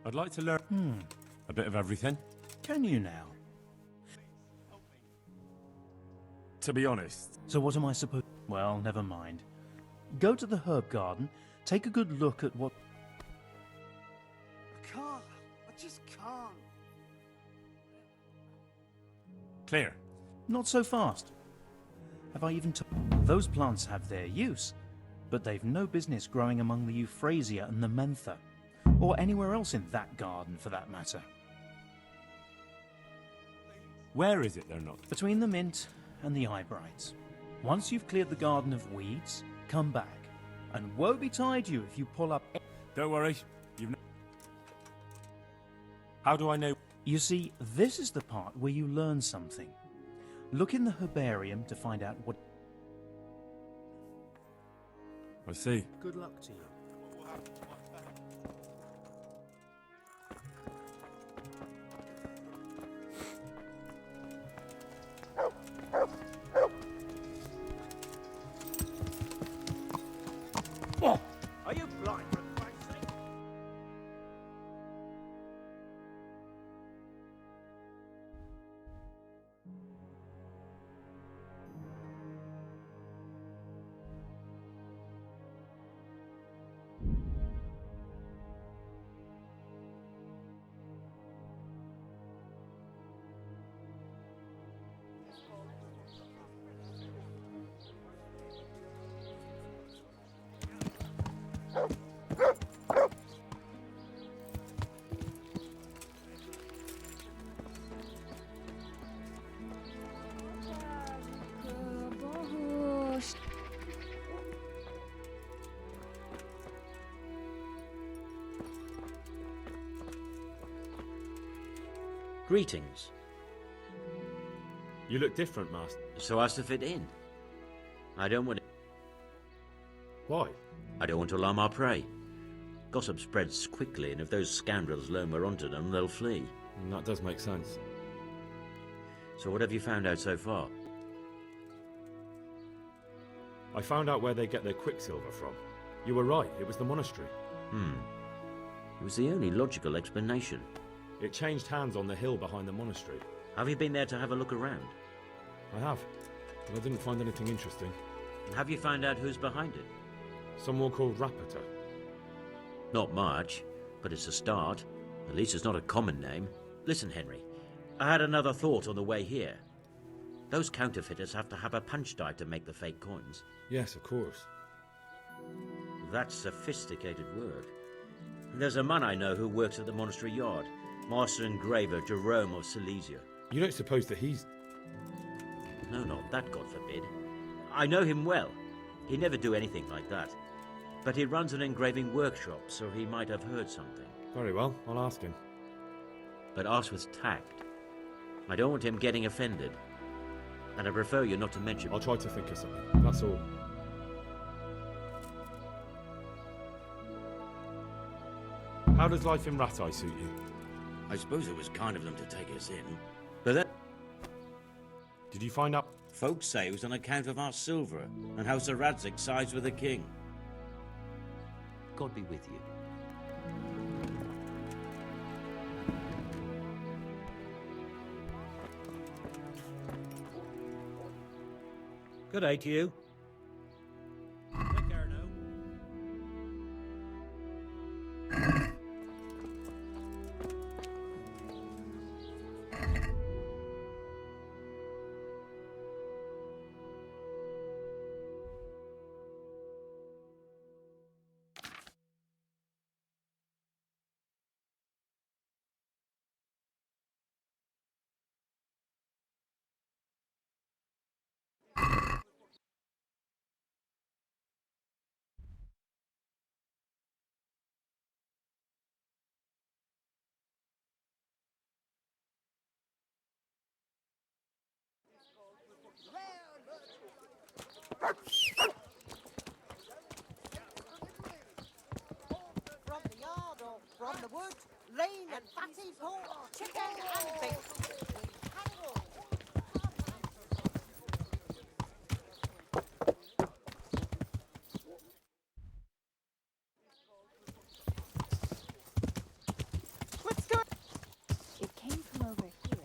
I'd like to learn a bit of everything. Can you now? To be honest. So what am I supposed... Well, never mind. Go to the herb garden, take a good look at what... I can't. I just can't. Clear. Not so fast. Have I even... Those plants have their use, but they've no business growing among the Euphrasia and the Mentha, or anywhere else in that garden for that matter. Where is it they're not? Between the mint and the eyebrights. Once you've cleared the garden of weeds, come back. And woe betide you if you pull up... Don't worry. You've... How do I know? You see, this is the part where you learn something. Look in the herbarium to find out what... I see. Good luck to you. Are you blind, for Christ's sake? Greetings. You look different, Master. So as to fit in. I don't want to... Why? I don't want to alarm our prey. Gossip spreads quickly, and if those scoundrels learn we're onto them, they'll flee. That does make sense. So what have you found out so far? I found out where they get their quicksilver from. You were right, it was the monastery. It was the only logical explanation. It changed hands on the hill behind the monastery. Have you been there to have a look around? I have, but I didn't find anything interesting. Have you found out who's behind it? Someone called Rapita. Not much, but it's a start. At least it's not a common name. Listen, Henry, I had another thought on the way here. Those counterfeiters have to have a punch die to make the fake coins. Yes, of course. That's sophisticated work. There's a man I know who works at the monastery yard, Master Engraver Jerome of Silesia. You don't suppose that he's... No, not that, God forbid. I know him well. He'd never do anything like that. But he runs an engraving workshop, so he might have heard something. Very well, I'll ask him. but ask with tact. I don't want him getting offended. And I prefer you not to mention... I'll try to think of something, that's all. How does life in Rattay suit you? I suppose it was kind of them to take us in. But that... Did you find out... Folks say it was on account of our silver, and how Sir Radzig sides with the king. God be with you. Good day to you. Take care now. From the yard or from the wood, lean and fatty pork, chicken and beef. What's going? It came from over here.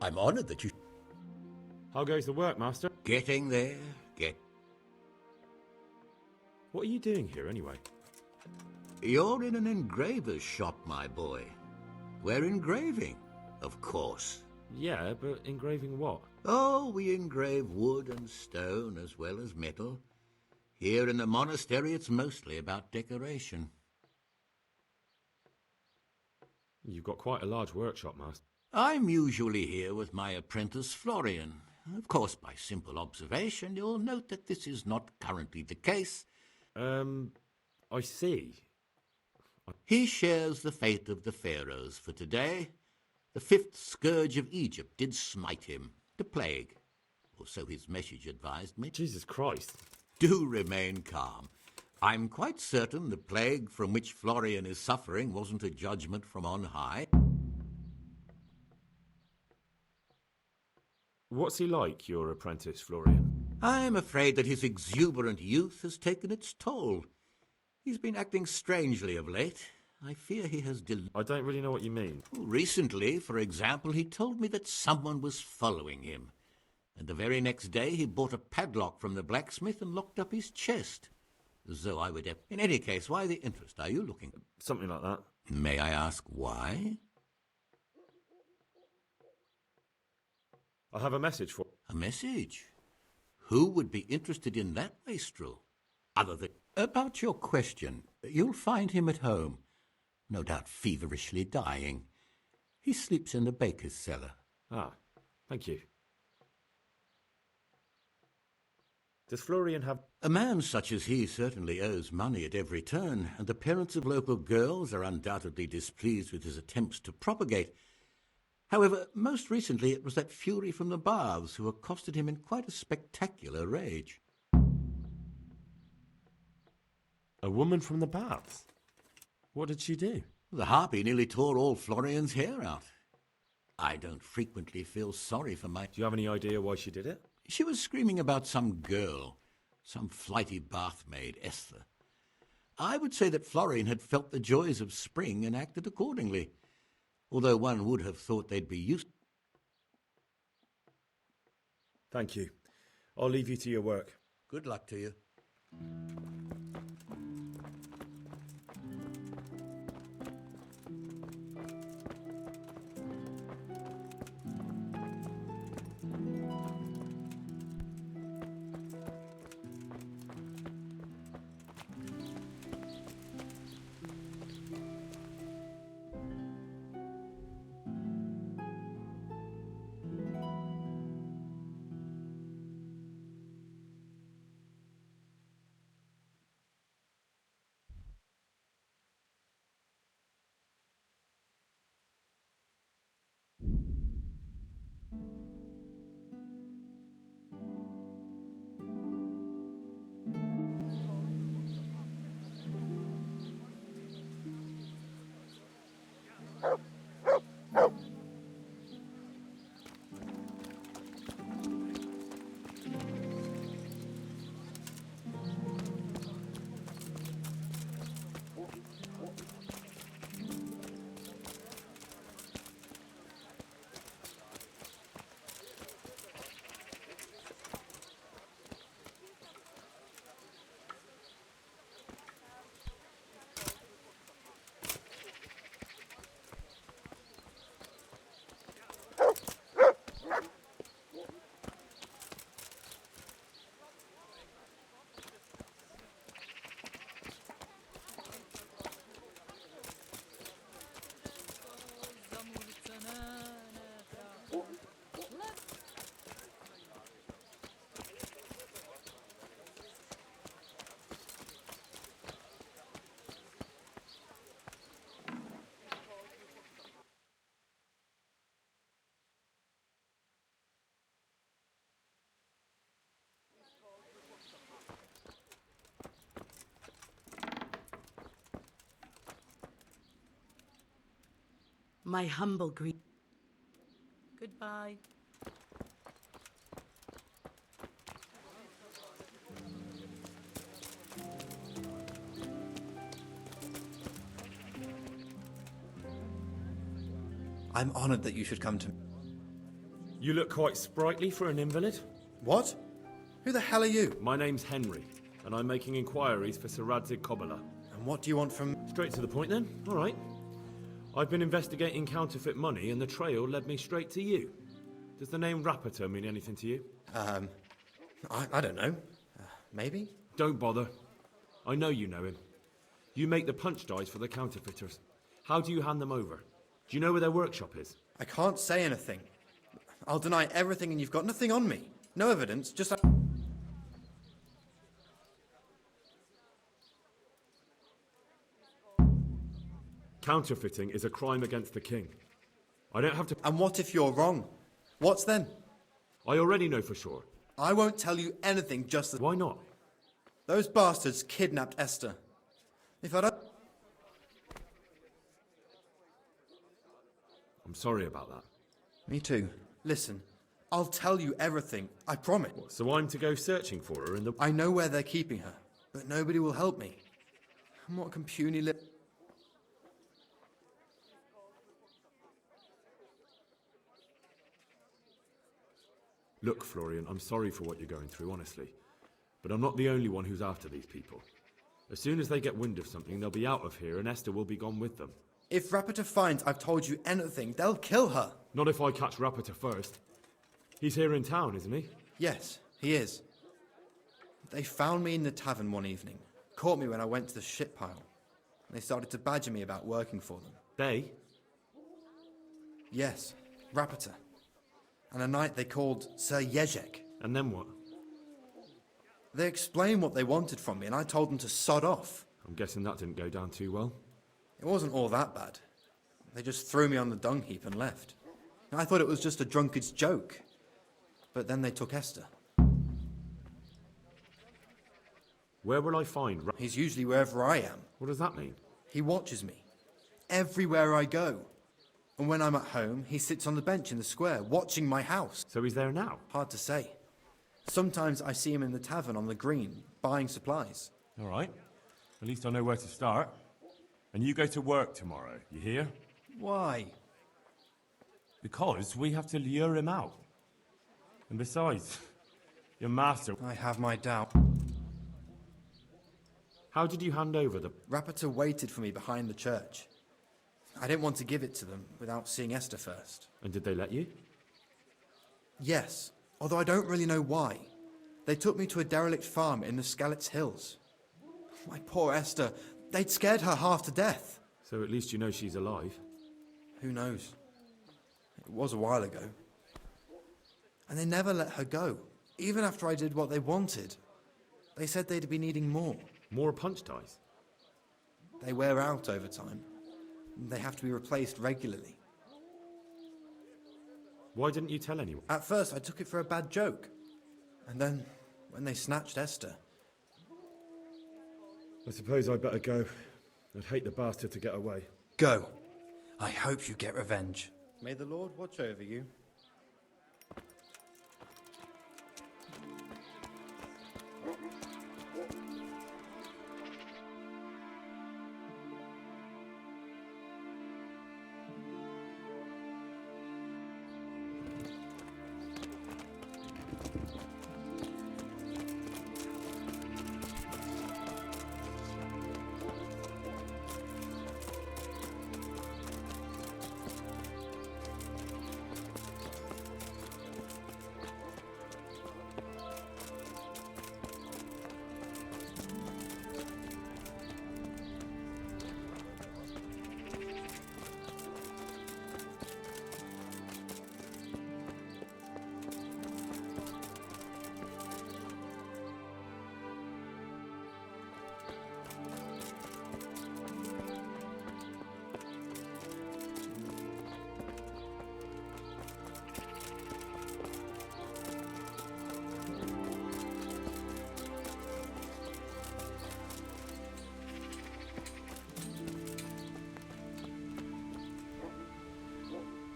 I'm honored that you... How goes the work, Master? Getting there, What are you doing here, anyway? You're in an engraver's shop, my boy. We're engraving, of course. Yeah, but engraving what? Oh, we engrave wood and stone as well as metal. Here in the monastery, it's mostly about decoration. You've got quite a large workshop, Master. I'm usually here with my apprentice Florian. Of course, by simple observation, you'll note that this is not currently the case. I see. He shares the fate of the pharaohs for today. The fifth scourge of Egypt did smite him, the plague, or so his message advised me. Jesus Christ. Do remain calm. I'm quite certain the plague from which Florian is suffering wasn't a judgment from on high. What's he like, your apprentice, Florian? I'm afraid that his exuberant youth has taken its toll. He's been acting strangely of late. I fear he has I don't really know what you mean. Recently, for example, he told me that someone was following him. And the very next day he bought a padlock from the blacksmith and locked up his chest. As though I would have... In any case, why the interest? Are you looking? Something like that. May I ask why? I have a message for... A message? Who would be interested in that wastrel? Other than... About your question, you'll find him at home. No doubt feverishly dying. He sleeps in the baker's cellar. Ah, thank you. Does Florian have... A man such as he certainly owes money at every turn, and the parents of local girls are undoubtedly displeased with his attempts to propagate. However, most recently it was that fury from the baths who accosted him in quite a spectacular rage. A woman from the baths? What did she do? The harpy nearly tore all Florian's hair out. I don't frequently feel sorry for my... Do you have any idea why she did it? She was screaming about some girl, some flighty bathmaid, Esther. I would say that Florian had felt the joys of spring and acted accordingly, although one would have thought they'd be used... Thank you. I'll leave you to your work. Good luck to you. My humble greet. Goodbye. I'm honored that you should come to... You look quite sprightly for an invalid. What? Who the hell are you? My name's Henry, and I'm making inquiries for Sir Radzig Kobyla. And what do you want from... Straight to the point then? All right. I've been investigating counterfeit money, and the trail led me straight to you. Does the name Rapiter mean anything to you? I don't know. Maybe? Don't bother. I know you know him. You make the punch dies for the counterfeiters. How do you hand them over? Do you know where their workshop is? I can't say anything. I'll deny everything and you've got nothing on me. No evidence, just... Counterfeiting is a crime against the king. I don't have to... And what if you're wrong? What's then? I already know for sure. I won't tell you anything just as... Why not? Those bastards kidnapped Esther. If I don't... I'm sorry about that. Me too. Listen, I'll tell you everything, I promise. So I'm to go searching for her in the... I know where they're keeping her, but nobody will help me. And what can puny lip... Look, Florian, I'm sorry for what you're going through, honestly. But I'm not the only one who's after these people. As soon as they get wind of something, they'll be out of here and Esther will be gone with them. If Rapiter finds I've told you anything, they'll kill her. Not if I catch Rapiter first. He's here in town, isn't he? Yes, he is. They found me in the tavern one evening, caught me when I went to the shit pile. They started to badger me about working for them. They? Yes, Rapiter. And a knight they called Sir Jezek. And then what? They explained what they wanted from me, and I told them to sod off. I'm guessing that didn't go down too well. It wasn't all that bad. They just threw me on the dung heap and left. I thought it was just a drunkard's joke. But then they took Esther. Where will I find He's usually wherever I am. What does that mean? He watches me. Everywhere I go. And when I'm at home, he sits on the bench in the square, watching my house. So he's there now? Hard to say. Sometimes I see him in the tavern on the green, buying supplies. All right. At least I know where to start. And you go to work tomorrow, you hear? Why? Because we have to lure him out. And besides, your master... I have my doubt. How did you hand over the... Rapiter waited for me behind the church. I didn't want to give it to them without seeing Esther first. And did they let you? Yes, although I don't really know why. They took me to a derelict farm in the Skalitz Hills. My poor Esther, they'd scared her half to death. So at least you know she's alive. Who knows? It was a while ago. And they never let her go, even after I did what they wanted. They said they'd be needing more. More punch dies? They wear out over time. They have to be replaced regularly. Why didn't you tell anyone? At first, I took it for a bad joke. And then, when they snatched Esther... I suppose I'd better go. I'd hate the bastard to get away. Go. I hope you get revenge. May the Lord watch over you.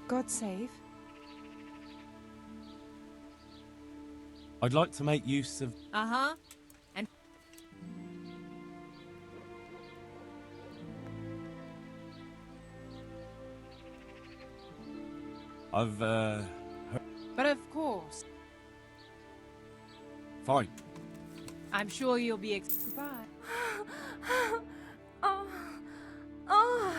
God save. I'd like to make use of... Uh-huh. And... I've, heard... But of course. Fine. I'm sure you'll be goodbye. Oh. Oh. Oh.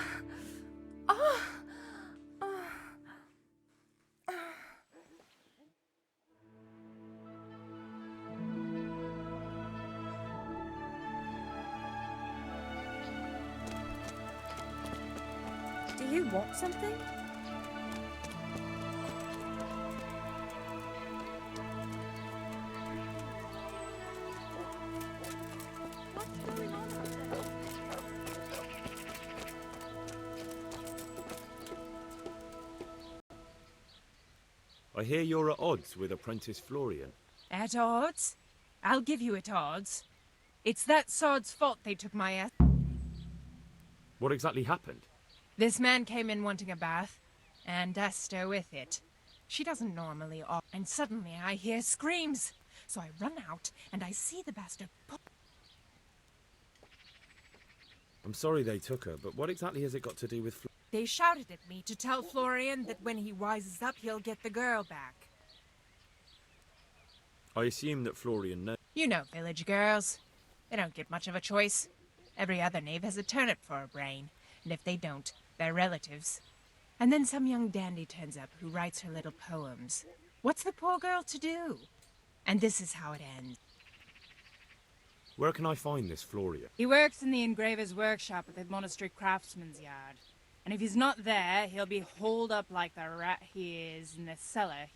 Do you want something? I hear you're at odds with apprentice Florian. At odds? I'll give you at odds. It's that sod's fault they took my ass. What exactly happened? This man came in wanting a bath, and Esther with it. She doesn't normally and suddenly I hear screams. So I run out, and I see the bastard I'm sorry they took her, but what exactly has it got to do with They shouted at me to tell Florian that when he wises up, he'll get the girl back. I assume that Florian knows. You know village girls. They don't get much of a choice. Every other knave has a turnip for a brain, and if they don't, they're relatives. And then some young dandy turns up who writes her little poems. What's the poor girl to do? And this is how it ends. Where can I find this Florian? He works in the engraver's workshop at the monastery craftsman's yard. And if he's not there, he'll be holed up like the rat he is in the cellar.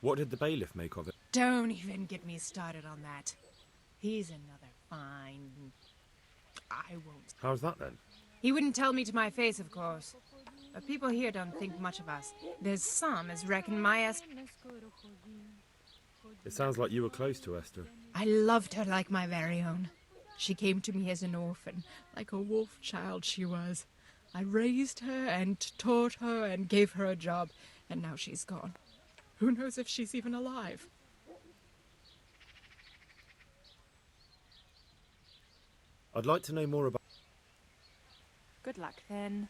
What did the bailiff make of it? Don't even get me started on that. He's another fine... I won't. How's that then? He wouldn't tell me to my face, of course. But people here don't think much of us. There's some as reckon my It sounds like you were close to Esther. I loved her like my very own. She came to me as an orphan, like a wolf child she was. I raised her and taught her and gave her a job, and now she's gone. Who knows if she's even alive? I'd like to know more about... Good luck, then.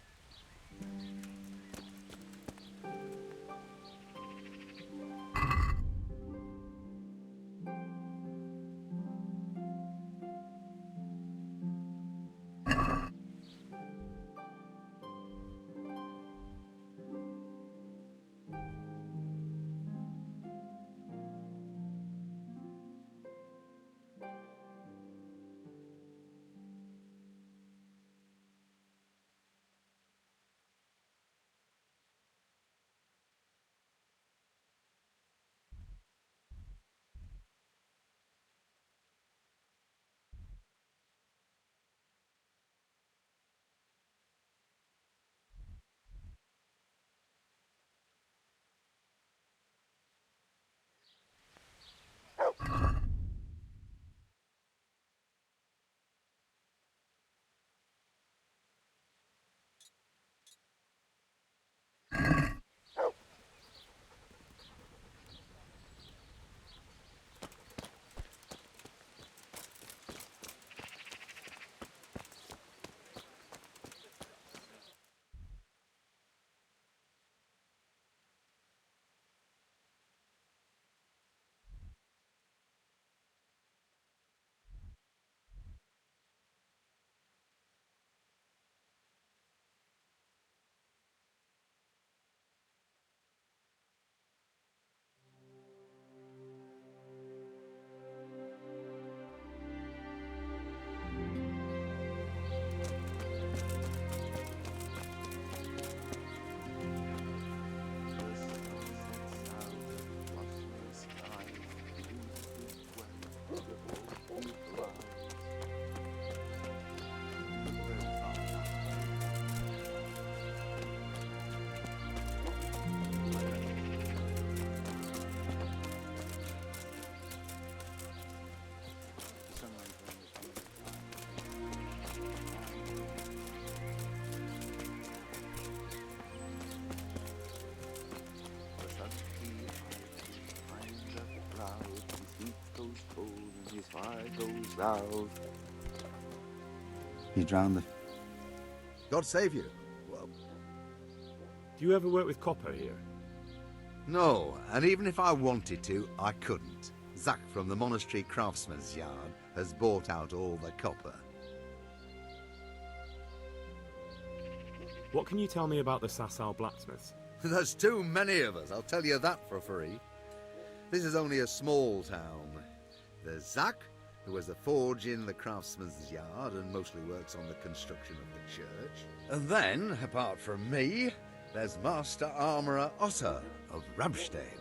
He drowned. God save you. Well, do you ever work with copper here? No, and even if I wanted to, I couldn't. Zach from the monastery craftsman's yard has bought out all the copper. What can you tell me about the Sasau blacksmiths? There's too many of us, I'll tell you that for free. This is only a small town. There's Zach, who has a forge in the craftsman's yard and mostly works on the construction of the church. And then, apart from me, there's Master Armourer Otter of Ramstein.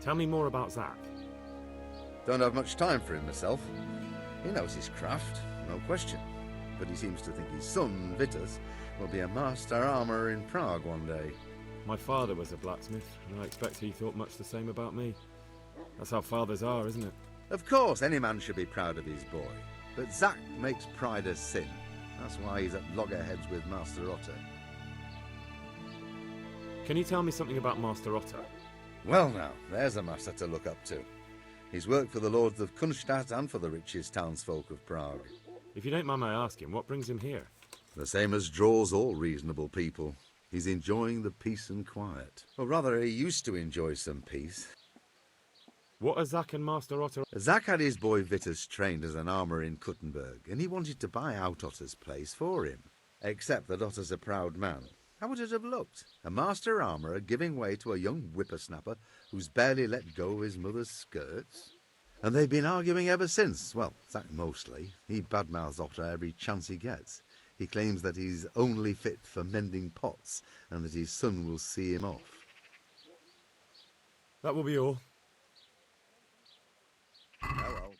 Tell me more about Zack. Don't have much time for him myself. He knows his craft, no question. But he seems to think his son, Vitus, will be a master armourer in Prague one day. My father was a blacksmith, and I expect he thought much the same about me. That's how fathers are, isn't it? Of course, any man should be proud of his boy. But Zack makes pride a sin. That's why he's at loggerheads with Master Otter. Can you tell me something about Master Otter? Well now, there's a master to look up to. He's worked for the lords of Kunstadt and for the richest townsfolk of Prague. If you don't mind my asking, what brings him here? The same as draws all reasonable people. He's enjoying the peace and quiet. Or rather, he used to enjoy some peace. What are Zack and Master Otter? Zack had his boy Vitus trained as an armourer in Kuttenberg, and he wanted to buy out Otter's place for him. Except that Otter's a proud man. How would it have looked? A master armourer giving way to a young whippersnapper who's barely let go of his mother's skirts? And they've been arguing ever since. Well, Zack mostly. He badmouths Otter every chance he gets. He claims that he's only fit for mending pots, and that his son will see him off. That will be all. Oh well.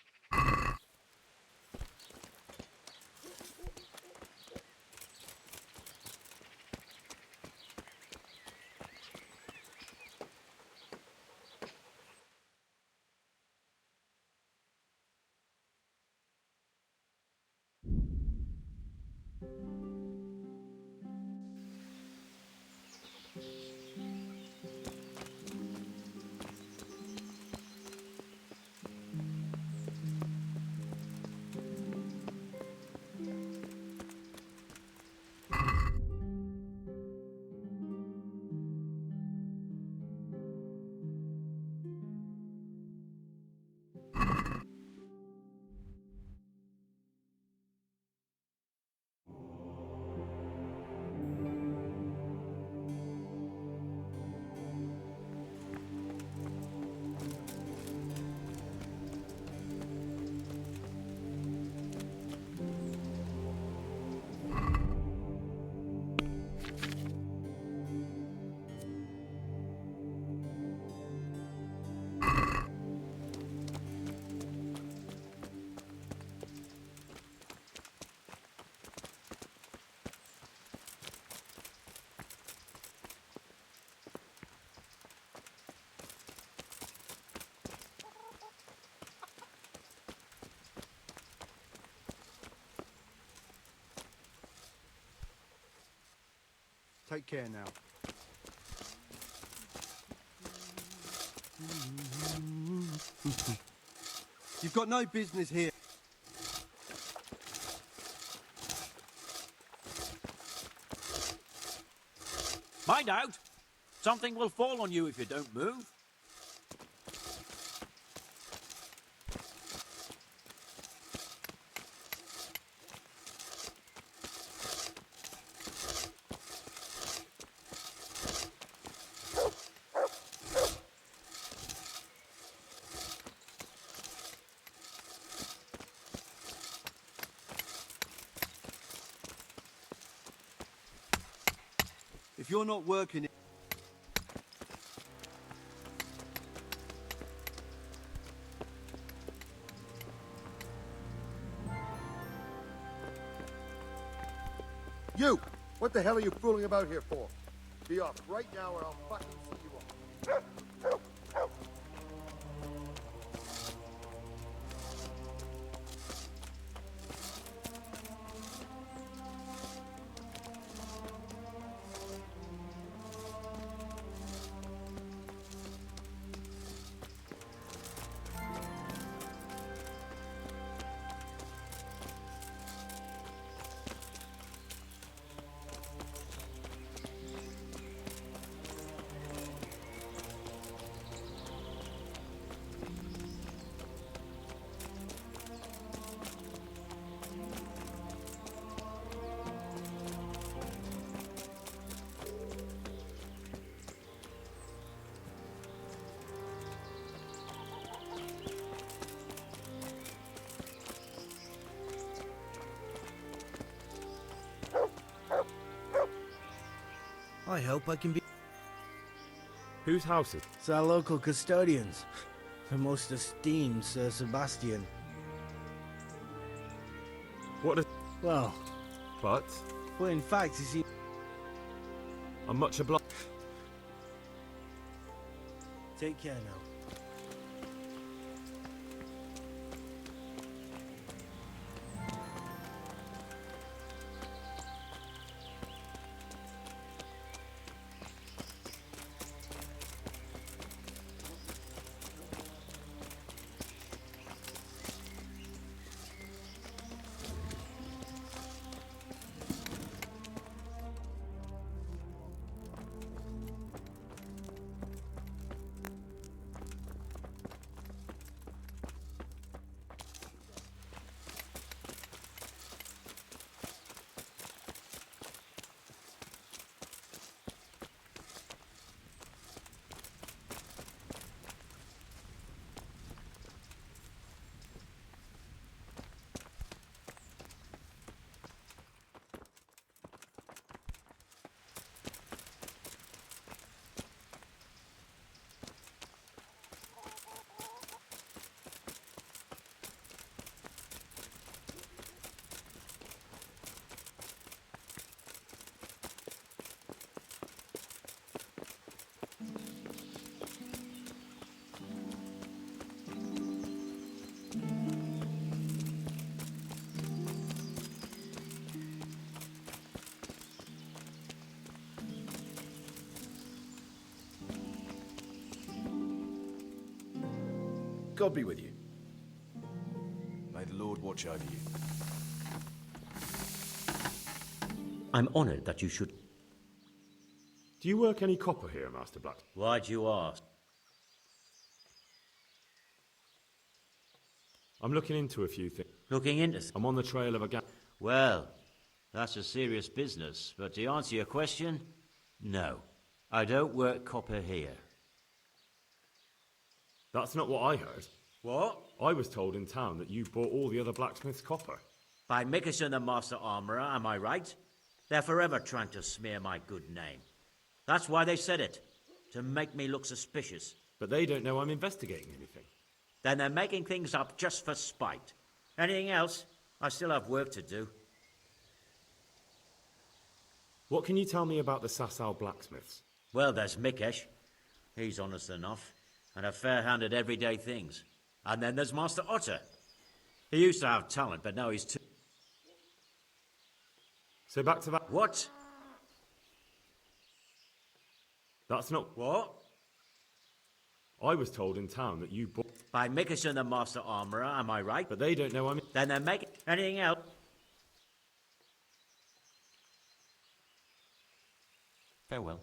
Take care now. You've got no business here. Mind out! Something will fall on you if you don't move. If you're not working... You! What the hell are you fooling about here for? Be off right now or I'll fucking see you off. I hope I can be... Whose house is... It's our local custodians. The most esteemed Sir Sebastian. What does... Well... But... Well, in fact, you see... I'm much obliged. Take care now. God be with you. May the Lord watch over you. I'm honoured that you should... Do you work any copper here, Master Black? Why'd you ask? I'm looking into a few things. Looking into... I'm on the trail of a gang... Well, that's a serious business, but to answer your question, no. I don't work copper here. That's not what I heard. What? I was told in town that you bought all the other blacksmiths' copper. By Mickerson the Master Armourer, am I right? They're forever trying to smear my good name. That's why they said it, to make me look suspicious. But they don't know I'm investigating anything. Then they're making things up just for spite. Anything else? I still have work to do. What can you tell me about the Sasau blacksmiths? Well, there's Mikesh. He's honest enough, and a fair hand at everyday things. And then there's Master Otter. He used to have talent, but now he's too... So back to that... What? That's not... What? I was told in town that you bought... By Mickerson the Master Armourer, am I right? But they don't know I'm... Then they're making... Anything else? Farewell.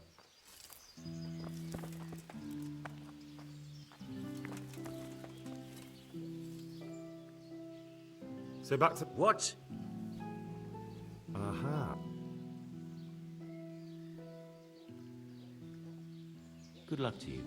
So back to... What? Aha. Good luck to you.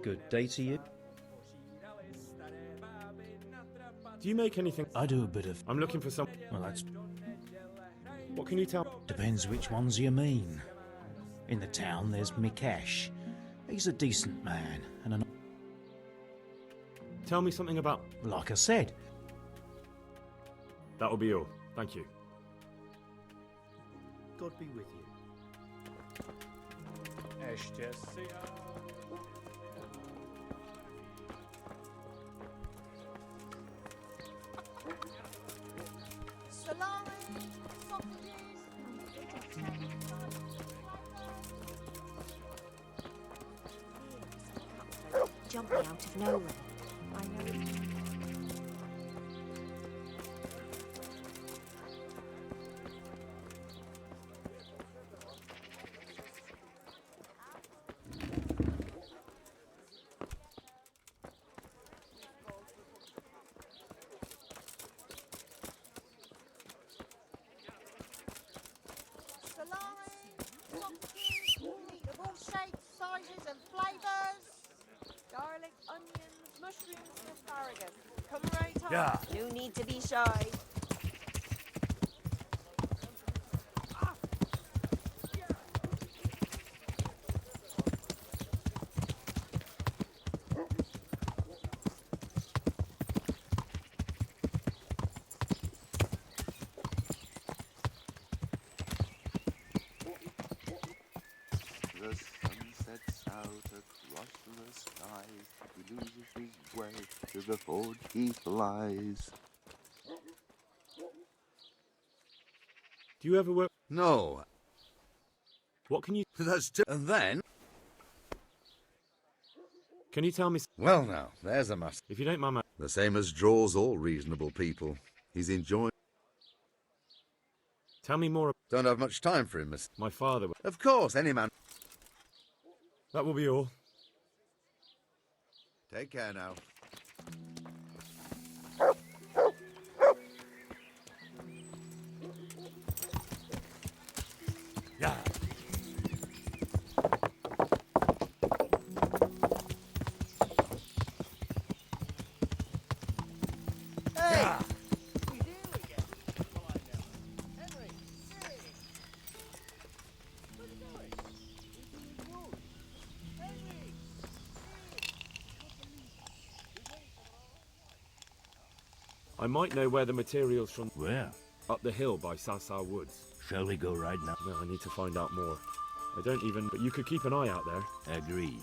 Good day to you. Do you make anything? I do a bit of... I'm looking for some... Well, that's... What can you tell? Depends which ones you mean. In the town, there's Mikesh. He's a decent man, and an... Tell me something about... Like I said. That'll be all. Thank you. God be with you. Salami, sausages, Jumping out of nowhere. I know. meat of all shapes, sizes and flavours. Garlic, onions, mushrooms and asparagus. Come right on. Yeah. No need to be shy. The sun sets out across the sky. He loses his way to the forge he flies. Do you ever work? No. What can you... That's too... And then... Can you tell me... Well now, there's a master. If you don't mind, The same as draws all reasonable people. He's enjoying... Tell me more... Don't have much time for him, miss. My father... Of course, any man... That will be all. Take care now. Yeah. Hey! I might know where the materials from... Where? Up the hill by Sasa Woods. Shall we go right now? No, I need to find out more. I don't even... But you could keep an eye out there. Agreed.